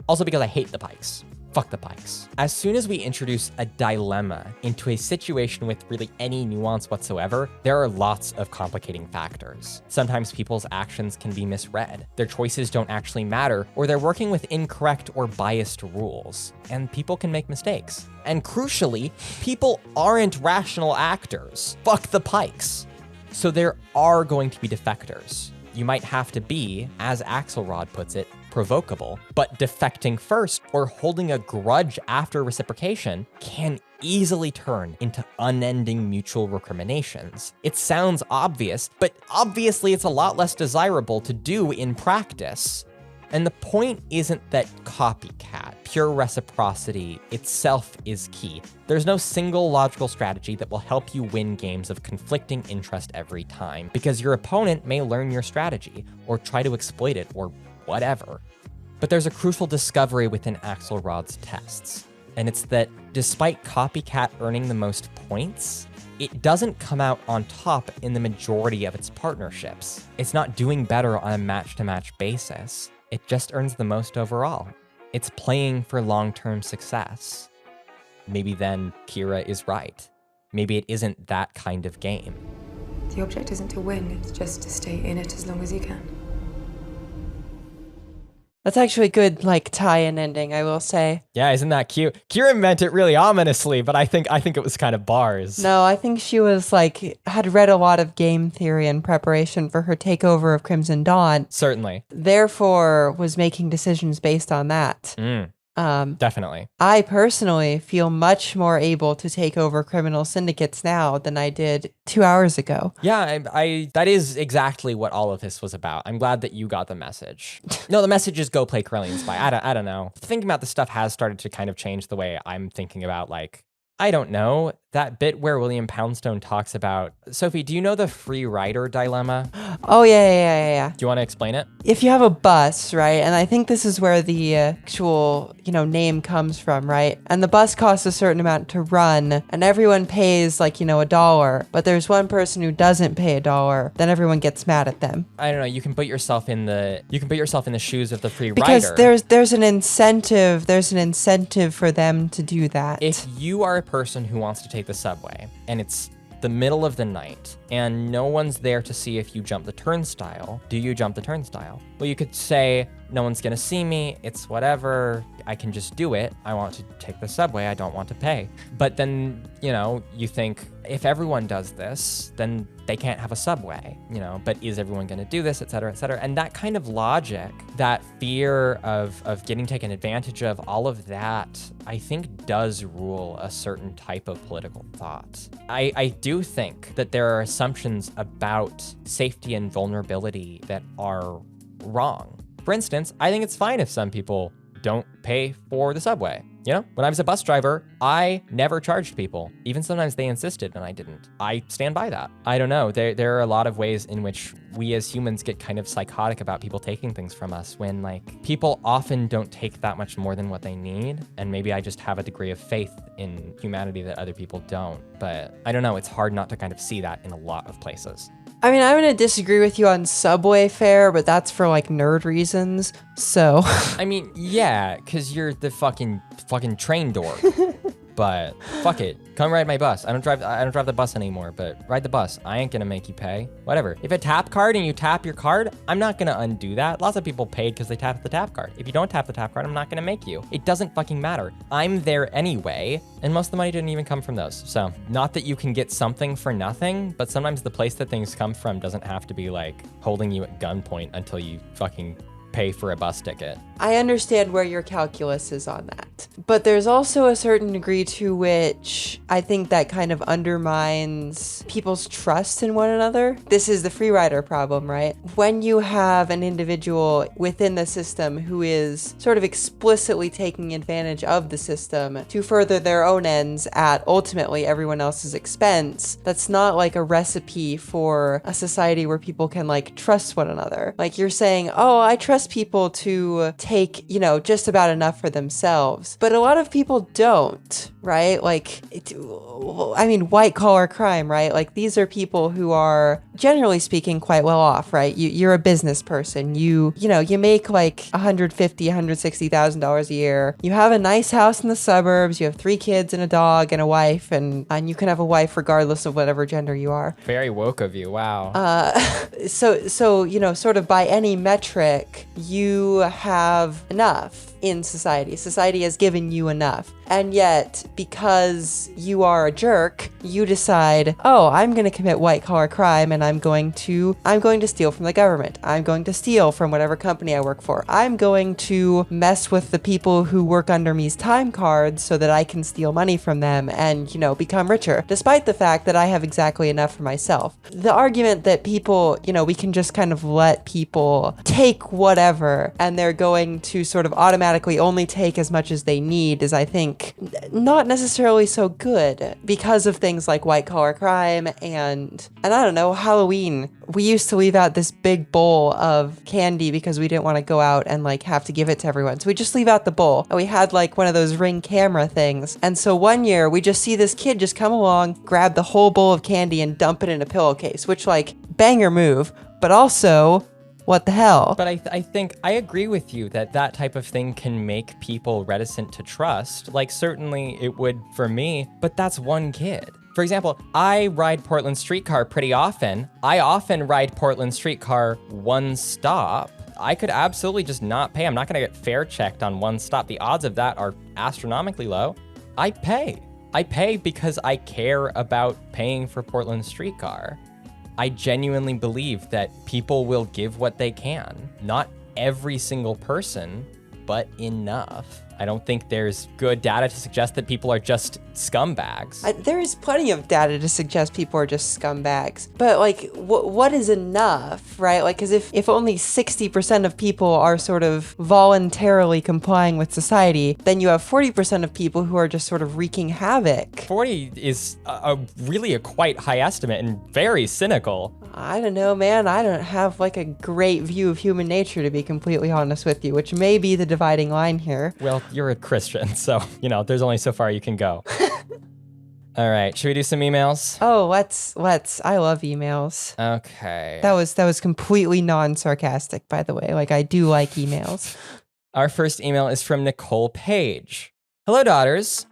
Also because I hate the Pikes. Fuck the Pikes. As soon as we introduce a dilemma into a situation with really any nuance whatsoever, there are lots of complicating factors. Sometimes people's actions can be misread. Their choices don't actually matter, or they're working with incorrect or biased rules. And people can make mistakes. And crucially, people aren't rational actors. Fuck the Pikes. So there are going to be defectors. You might have to be, as Axelrod puts it, provocable, but defecting first or holding a grudge after reciprocation can easily turn into unending mutual recriminations. It sounds obvious, but obviously it's a lot less desirable to do in practice. And the point isn't that copycat, pure reciprocity itself is key. There's no single logical strategy that will help you win games of conflicting interest every time, because your opponent may learn your strategy, or try to exploit it, or whatever. But there's a crucial discovery within Axelrod's tests, and it's that despite copycat earning the most points, it doesn't come out on top in the majority of its partnerships. It's not doing better on a match-to-match basis. It just earns the most overall. It's playing for long-term success. Maybe then Kira is right. Maybe it isn't that kind of game. The object isn't to win, it's just to stay in it as long as you can. That's actually a good, tie-in ending, I will say. Yeah, isn't that cute? Kira meant it really ominously, but I think it was kind of bars. No, I think she was, had read a lot of game theory in preparation for her takeover of Crimson Dawn. Certainly. Therefore, was making decisions based on that. Definitely. I personally feel much more able to take over criminal syndicates now than I did 2 hours ago. Yeah, that is exactly what all of this was about. I'm glad that you got the message. No, the message is go play Corellian Spy. I don't know. Thinking about this stuff has started to kind of change the way I'm thinking about, I don't know, that bit where William Poundstone talks about... Sophie, do you know the free rider dilemma? Oh, yeah. Do you want to explain it? If you have a bus, right, and I think this is where the actual, name comes from, right? And the bus costs a certain amount to run, and everyone pays, $1, but there's one person who doesn't pay $1, then everyone gets mad at them. I don't know, you can put yourself in the shoes of the free rider. Because there's an incentive for them to do that. If you are a person who wants to take the subway, and it's the middle of the night, and no one's there to see if you jump the turnstile, do you jump the turnstile? Well, you could say, no one's gonna see me, it's whatever, I can just do it. I want to take the subway, I don't want to pay. But then, you think, if everyone does this, then they can't have a subway, but is everyone gonna do this, et cetera, et cetera. And that kind of logic, that fear of getting taken advantage of, all of that, I think does rule a certain type of political thought. I do think that there are assumptions about safety and vulnerability that are wrong. For instance, I think it's fine if some people don't pay for the subway. When I was a bus driver, I never charged people. Even sometimes they insisted and I didn't. I stand by that. I don't know. There are a lot of ways in which we as humans get kind of psychotic about people taking things from us when people often don't take that much more than what they need. And maybe I just have a degree of faith in humanity that other people don't. But I don't know. It's hard not to kind of see that in a lot of places. I mean, I'm going to disagree with you on subway fare, but that's for nerd reasons. So. I mean, yeah, because you're the fucking train door. But fuck it. Come ride my bus. I don't drive the bus anymore, but ride the bus. I ain't gonna make you pay. Whatever. If a tap card and you tap your card, I'm not gonna undo that. Lots of people paid because they tapped the tap card. If you don't tap the tap card, I'm not gonna make you. It doesn't fucking matter. I'm there anyway, and most of the money didn't even come from those. So, not that you can get something for nothing, but sometimes the place that things come from doesn't have to be like holding you at gunpoint until you fucking pay for a bus ticket. I understand where your calculus is on that. But there's also a certain degree to which I think that kind of undermines people's trust in one another. This is the free rider problem, right? When you have an individual within the system who is sort of explicitly taking advantage of the system to further their own ends at ultimately everyone else's expense, that's not like a recipe for a society where people can like trust one another. Like you're saying, oh, I trust people to take, just about enough for themselves. But a lot of people don't, right? Like, white collar crime, right? Like these are people who are generally speaking quite well off, right? You're a business person. You make like $150,000, $160,000 a year. You have a nice house in the suburbs. You have 3 kids and a dog and a wife, and you can have a wife regardless of whatever gender you are. Very woke of you. Wow. So sort of by any metric, you have enough in society. Society has given you enough. And yet, because you are a jerk, you decide, oh, I'm going to commit white collar crime and I'm going to steal from the government. I'm going to steal from whatever company I work for. I'm going to mess with the people who work under me's time cards so that I can steal money from them and, become richer, despite the fact that I have exactly enough for myself. The argument that people, we can just kind of let people take whatever and they're going to sort of automatically only take as much as they need is, I think, not necessarily so good because of things like white collar crime and I don't know, Halloween. We used to leave out this big bowl of candy because we didn't want to go out and like have to give it to everyone. So we just leave out the bowl. And we had like one of those Ring camera things. And so one year we just see this kid just come along, grab the whole bowl of candy and dump it in a pillowcase, which like banger move, but also what the hell? But I think I agree with you that type of thing can make people reticent to trust. Like, certainly it would for me, but that's one kid. For example, I ride Portland streetcar pretty often. I often ride Portland streetcar one stop. I could absolutely just not pay. I'm not going to get fare checked on one stop. The odds of that are astronomically low. I pay. I pay because I care about paying for Portland streetcar. I genuinely believe that people will give what they can. Not every single person, but enough. I don't think there's good data to suggest that people are just scumbags. There is plenty of data to suggest people are just scumbags. But like, what is enough, right? Like, because if only 60% of people are sort of voluntarily complying with society, then you have 40% of people who are just sort of wreaking havoc. 40 is really a quite high estimate and very cynical. I don't know, man. I don't have like a great view of human nature, to be completely honest with you, which may be the dividing line here. Well, you're a Christian, so, there's only so far you can go. All right, should we do some emails? Oh, let's. I love emails. Okay. That was completely non-sarcastic, by the way. Like, I do like emails. Our first email is from Nicole Page. Hello, daughters.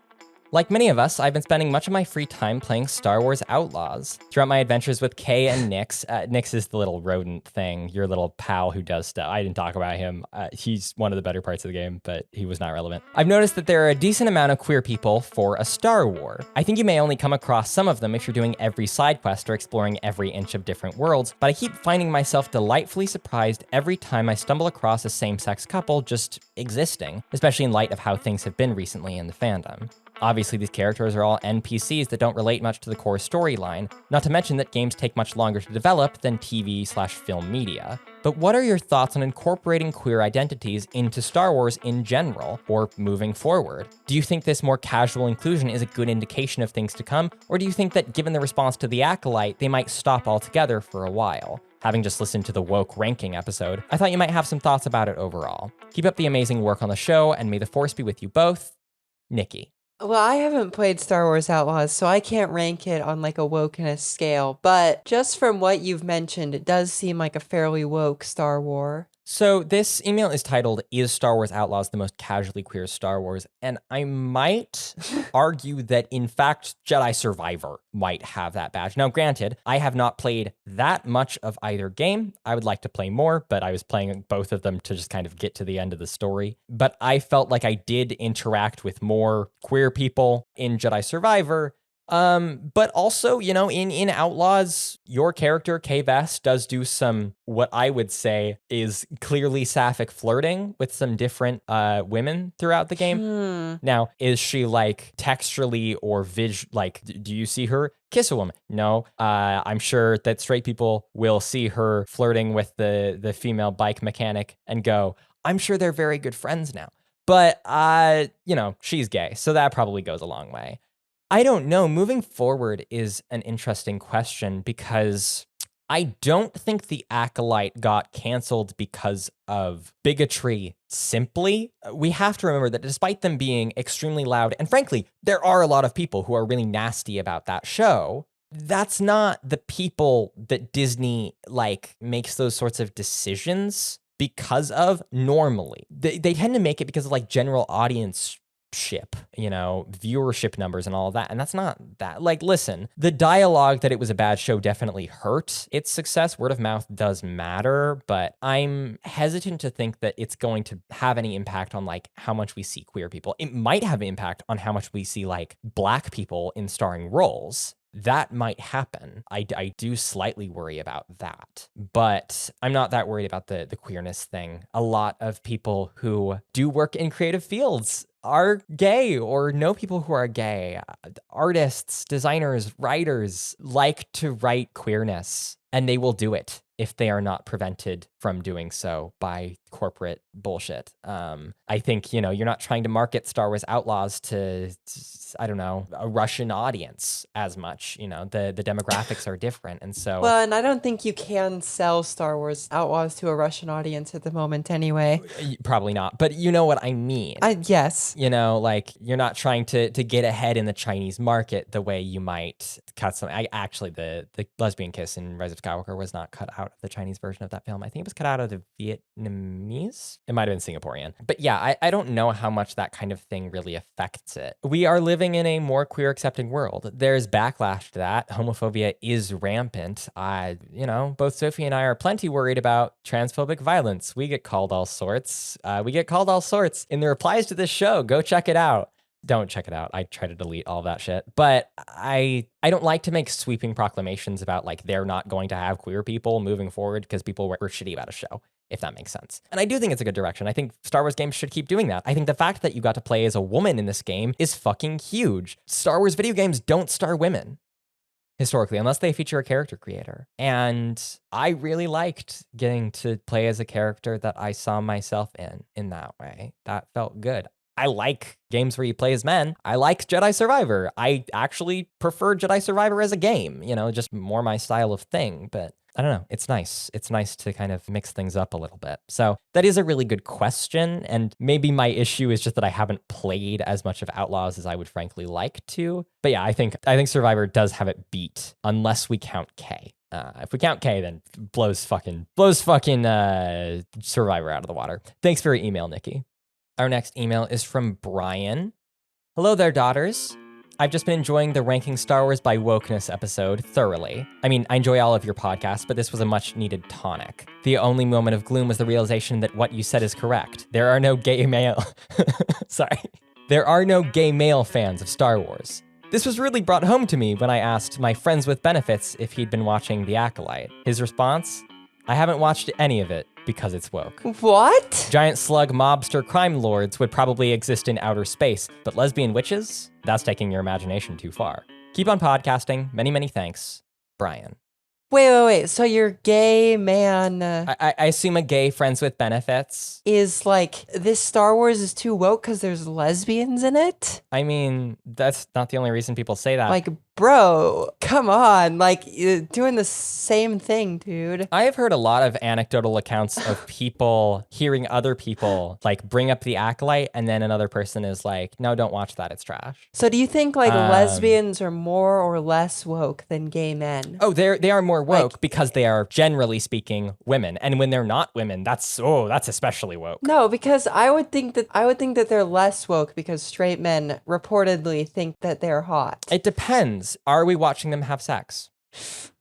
Like many of us, I've been spending much of my free time playing Star Wars Outlaws. Throughout my adventures with Kay and Nyx, Nyx is the little rodent thing, your little pal who does stuff. I didn't talk about him. He's one of the better parts of the game, but he was not relevant. I've noticed that there are a decent amount of queer people for a Star War. I think you may only come across some of them if you're doing every side quest or exploring every inch of different worlds, but I keep finding myself delightfully surprised every time I stumble across a same-sex couple just existing, especially in light of how things have been recently in the fandom. Obviously, these characters are all NPCs that don't relate much to the core storyline, not to mention that games take much longer to develop than TV/film media. But what are your thoughts on incorporating queer identities into Star Wars in general, or moving forward? Do you think this more casual inclusion is a good indication of things to come, or do you think that given the response to The Acolyte, they might stop altogether for a while? Having just listened to the woke ranking episode, I thought you might have some thoughts about it overall. Keep up the amazing work on the show, and may the force be with you both. Nikki. Well, I haven't played Star Wars Outlaws, so I can't rank it on like a wokeness scale, but just from what you've mentioned, it does seem like a fairly woke Star Wars. So this email is titled, Is Star Wars Outlaws the most casually queer Star Wars? And I might argue that, in fact, Jedi Survivor might have that badge. Now, granted, I have not played that much of either game. I would like to play more, but I was playing both of them to just kind of get to the end of the story. But I felt like I did interact with more queer people in Jedi Survivor. But also, you know, in Outlaws, your character, Kay Vess, does do some, what I would say is clearly sapphic flirting with some different women throughout the game. Now, is she like texturally or do you see her kiss a woman? No. I'm sure that straight people will see her flirting with the female bike mechanic and go, I'm sure they're very good friends now. But, you know, she's gay, so that probably goes a long way. I don't know. Moving forward is an interesting question because I don't think The Acolyte got canceled because of bigotry simply. We have to remember that despite them being extremely loud, and frankly, there are a lot of people who are really nasty about that show, that's not the people that Disney makes those sorts of decisions because of normally. They tend to make it because of general audience viewership numbers and all of that. And that's not that. Listen, the dialogue that it was a bad show definitely hurt its success. Word of mouth does matter, but I'm hesitant to think that it's going to have any impact on how much we see queer people. It might have impact on how much we see black people in starring roles. That might happen. I do slightly worry about that, but I'm not that worried about the queerness thing. A lot of people who do work in creative fields are gay or know people who are gay. Artists, designers, writers like to write queerness, and they will do it if they are not prevented from doing so by corporate bullshit. I think, you're not trying to market Star Wars Outlaws to I don't know, a Russian audience as much. The demographics are different. And so... Well, and I don't think you can sell Star Wars Outlaws to a Russian audience at the moment anyway. Probably not. But you know what I mean. Yes. You're not trying to get ahead in the Chinese market the way you might cut some... Actually, the lesbian kiss in Rise of Skywalker was not cut out of the Chinese version of that film. I think it was cut out of the Vietnamese. It might have been Singaporean. But yeah, I don't know how much that kind of thing really affects it. We are living in a more queer accepting world. There's backlash to that. Homophobia is rampant. Both Sophie and I are plenty worried about transphobic violence. We get called all sorts. In the replies to this show. Go check it out. Don't check it out. I try to delete all that shit. But I don't like to make sweeping proclamations about they're not going to have queer people moving forward because people were shitty about a show, if that makes sense. And I do think it's a good direction. I think Star Wars games should keep doing that. I think the fact that you got to play as a woman in this game is fucking huge. Star Wars video games don't star women historically, unless they feature a character creator. And I really liked getting to play as a character that I saw myself in that way. That felt good. I like games where you play as men. I like Jedi Survivor. I actually prefer Jedi Survivor as a game, just more my style of thing. But I don't know. It's nice. It's nice to kind of mix things up a little bit. So that is a really good question. And maybe my issue is just that I haven't played as much of Outlaws as I would frankly like to. But yeah, I think Survivor does have it beat, unless we count K. If we count K, then blows fucking Survivor out of the water. Thanks for your email, Nikki. Our next email is from Brian. Hello there, daughters. I've just been enjoying the Ranking Star Wars by Wokeness episode thoroughly. I mean, I enjoy all of your podcasts, but this was a much-needed tonic. The only moment of gloom was the realization that what you said is correct. There are no gay male... There are no gay male fans of Star Wars. This was really brought home to me when I asked my friends with benefits if he'd been watching The Acolyte. His response? I haven't watched any of it because it's woke. What? Giant slug mobster crime lords would probably exist in outer space, but lesbian witches? That's taking your imagination too far. Keep on podcasting. Many, many thanks. Brian. Wait. So your gay man... I assume a gay friends with benefits. Is this Star Wars is too woke because there's lesbians in it? I mean, that's not the only reason people say that. bro, come on. Like, you're doing the same thing, dude. I have heard a lot of anecdotal accounts of people hearing other people like bring up the Acolyte, and then another person is like, no, don't watch that. It's trash. So do you think like lesbians are more or less woke than gay men? Oh, they are more woke because they are, generally speaking, women. And when they're not women, that's especially woke. No, because I would think that they're less woke because straight men reportedly think that they're hot. It depends. Are we watching them have sex?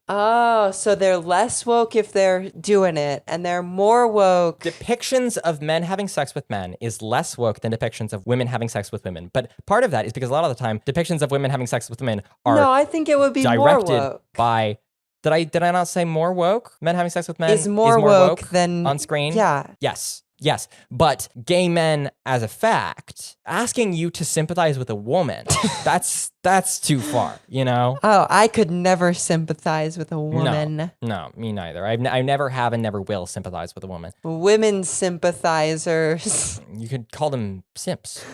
Oh, so they're less woke if they're doing it, and they're more woke. Depictions of men having sex with men is less woke than depictions of women having sex with women. But part of that is because a lot of the time, depictions of women having sex with women are No, I think it would be directed more woke. by... Did I not say more woke? Men having sex with men is more woke than on screen? Yeah. Yes. But gay men, as a fact, asking you to sympathize with a woman, that's too far, you know? Oh, I could never sympathize with a woman. No, me neither. I never have and never will sympathize with a woman. Women sympathizers. You could call them simps.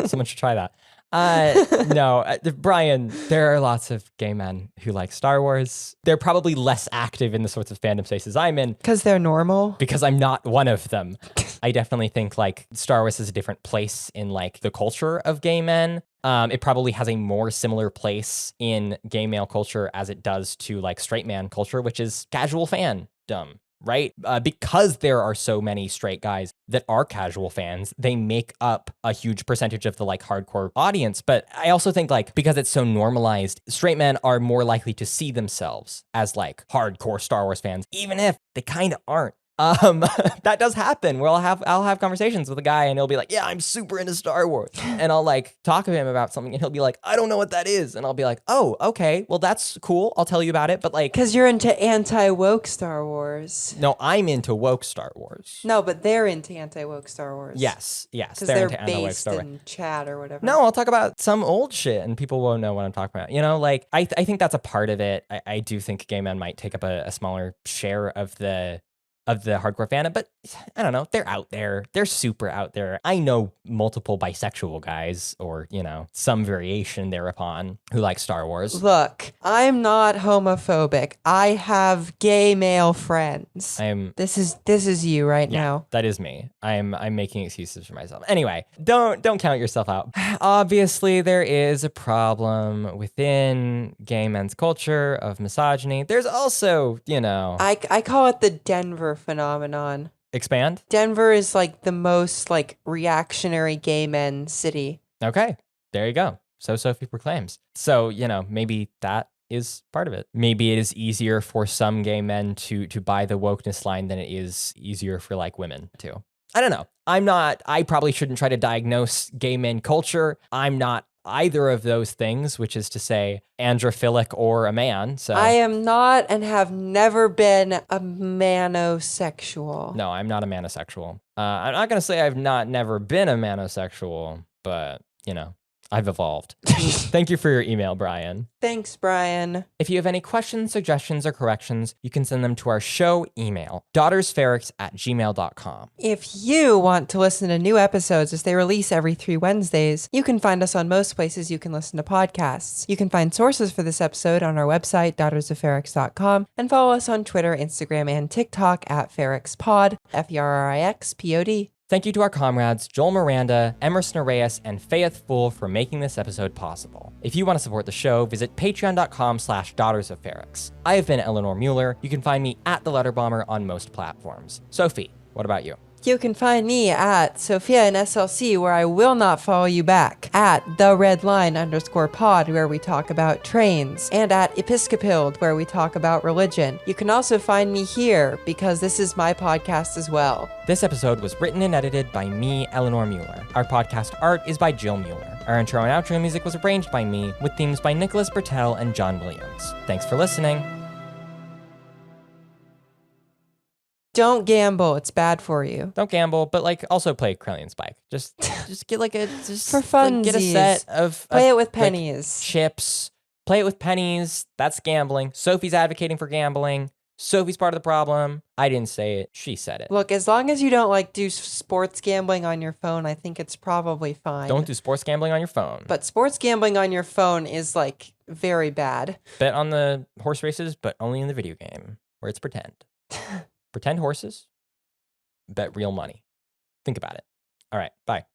Someone should try that. No, Brian, there are lots of gay men who like Star Wars. They're probably less active in the sorts of fandom spaces I'm in. Because they're normal? Because I'm not one of them. I definitely think like Star Wars is a different place in like the culture of gay men. It probably has a more similar place in gay male culture as it does to like straight man culture, which is casual fandom. Right? Because there are so many straight guys that are casual fans, they make up a huge percentage of the like hardcore audience. But I also think like because it's so normalized, straight men are more likely to see themselves as like hardcore Star Wars fans, even if they kind of aren't. That does happen where I'll have conversations with a guy and he'll be like, yeah, I'm super into Star Wars. And I'll like talk to him about something and he'll be like, I don't know what that is. And I'll be like, oh, okay, well, that's cool. I'll tell you about it. But like, because you're into anti-woke Star Wars. No, I'm into woke Star Wars. No, but they're into anti-woke Star Wars. Yes. Because they're they're into anti-woke based Star Wars. in chat or whatever. No, I'll talk about some old shit and people won't know what I'm talking about. You know, like I think that's a part of it. I do think gay men might take up a smaller share of the hardcore fandom, but I don't know. They're out there. They're super out there. I know multiple bisexual guys or, you know, some variation thereupon who like Star Wars. Look, I'm not homophobic. I have gay male friends. This is you right now. That is me. I'm making excuses for myself. Anyway, don't count yourself out. Obviously, there is a problem within gay men's culture of misogyny. There's also, you know, I call it the Denver phenomenon. Expand? Denver is like the most like reactionary gay men city. Okay, there you go. So Sophie proclaims. So, you know, maybe that is part of it. Maybe it is easier for some gay men to buy the wokeness line than it is easier for like women to. I don't know. I probably shouldn't try to diagnose gay men culture. I'm not either of those things, which is to say androphilic or a man. So I am not and have never been a manosexual. No, I'm not a manosexual. I'm not going to say I've never been a manosexual, but, you know, I've evolved. Thank you for your email, Brian. Thanks, Brian. If you have any questions, suggestions, or corrections, you can send them to our show email, daughtersferrix@gmail.com. If you want to listen to new episodes as they release every 3 Wednesdays, you can find us on most places you can listen to podcasts. You can find sources for this episode on our website, daughtersofferrix.com, and follow us on Twitter, Instagram, and TikTok at FerrixPod, FERRIXPOD. Thank you to our comrades, Joel Miranda, Emerson Reyes, and Faith Fool for making this episode possible. If you want to support the show, visit patreon.com/daughtersofferrix. I have been Eleanor Mueller. You can find me at The Letter Bomber on most platforms. Sophie, what about you? You can find me at Sophia and SLC, where I will not follow you back, at @TheRedLine_pod, where we talk about trains, and at Episcopiled, where we talk about religion. You can also find me here, because this is my podcast as well. This episode was written and edited by me, Eleanor Mueller. Our podcast art is by Jill Mueller. Our intro and outro music was arranged by me, with themes by Nicholas Bertel and John Williams. Thanks for listening. Don't gamble. It's bad for you. Don't gamble, but like also play Krellian Spike. Just get like a for fun. Like, get a set of play it with pennies, like, chips. Play it with pennies. That's gambling. Sophie's advocating for gambling. Sophie's part of the problem. I didn't say it. She said it. Look, as long as you don't like do sports gambling on your phone, I think it's probably fine. Don't do sports gambling on your phone. But sports gambling on your phone is like very bad. Bet on the horse races, but only in the video game where it's pretend. Pretend horses, bet real money. Think about it. All right, bye.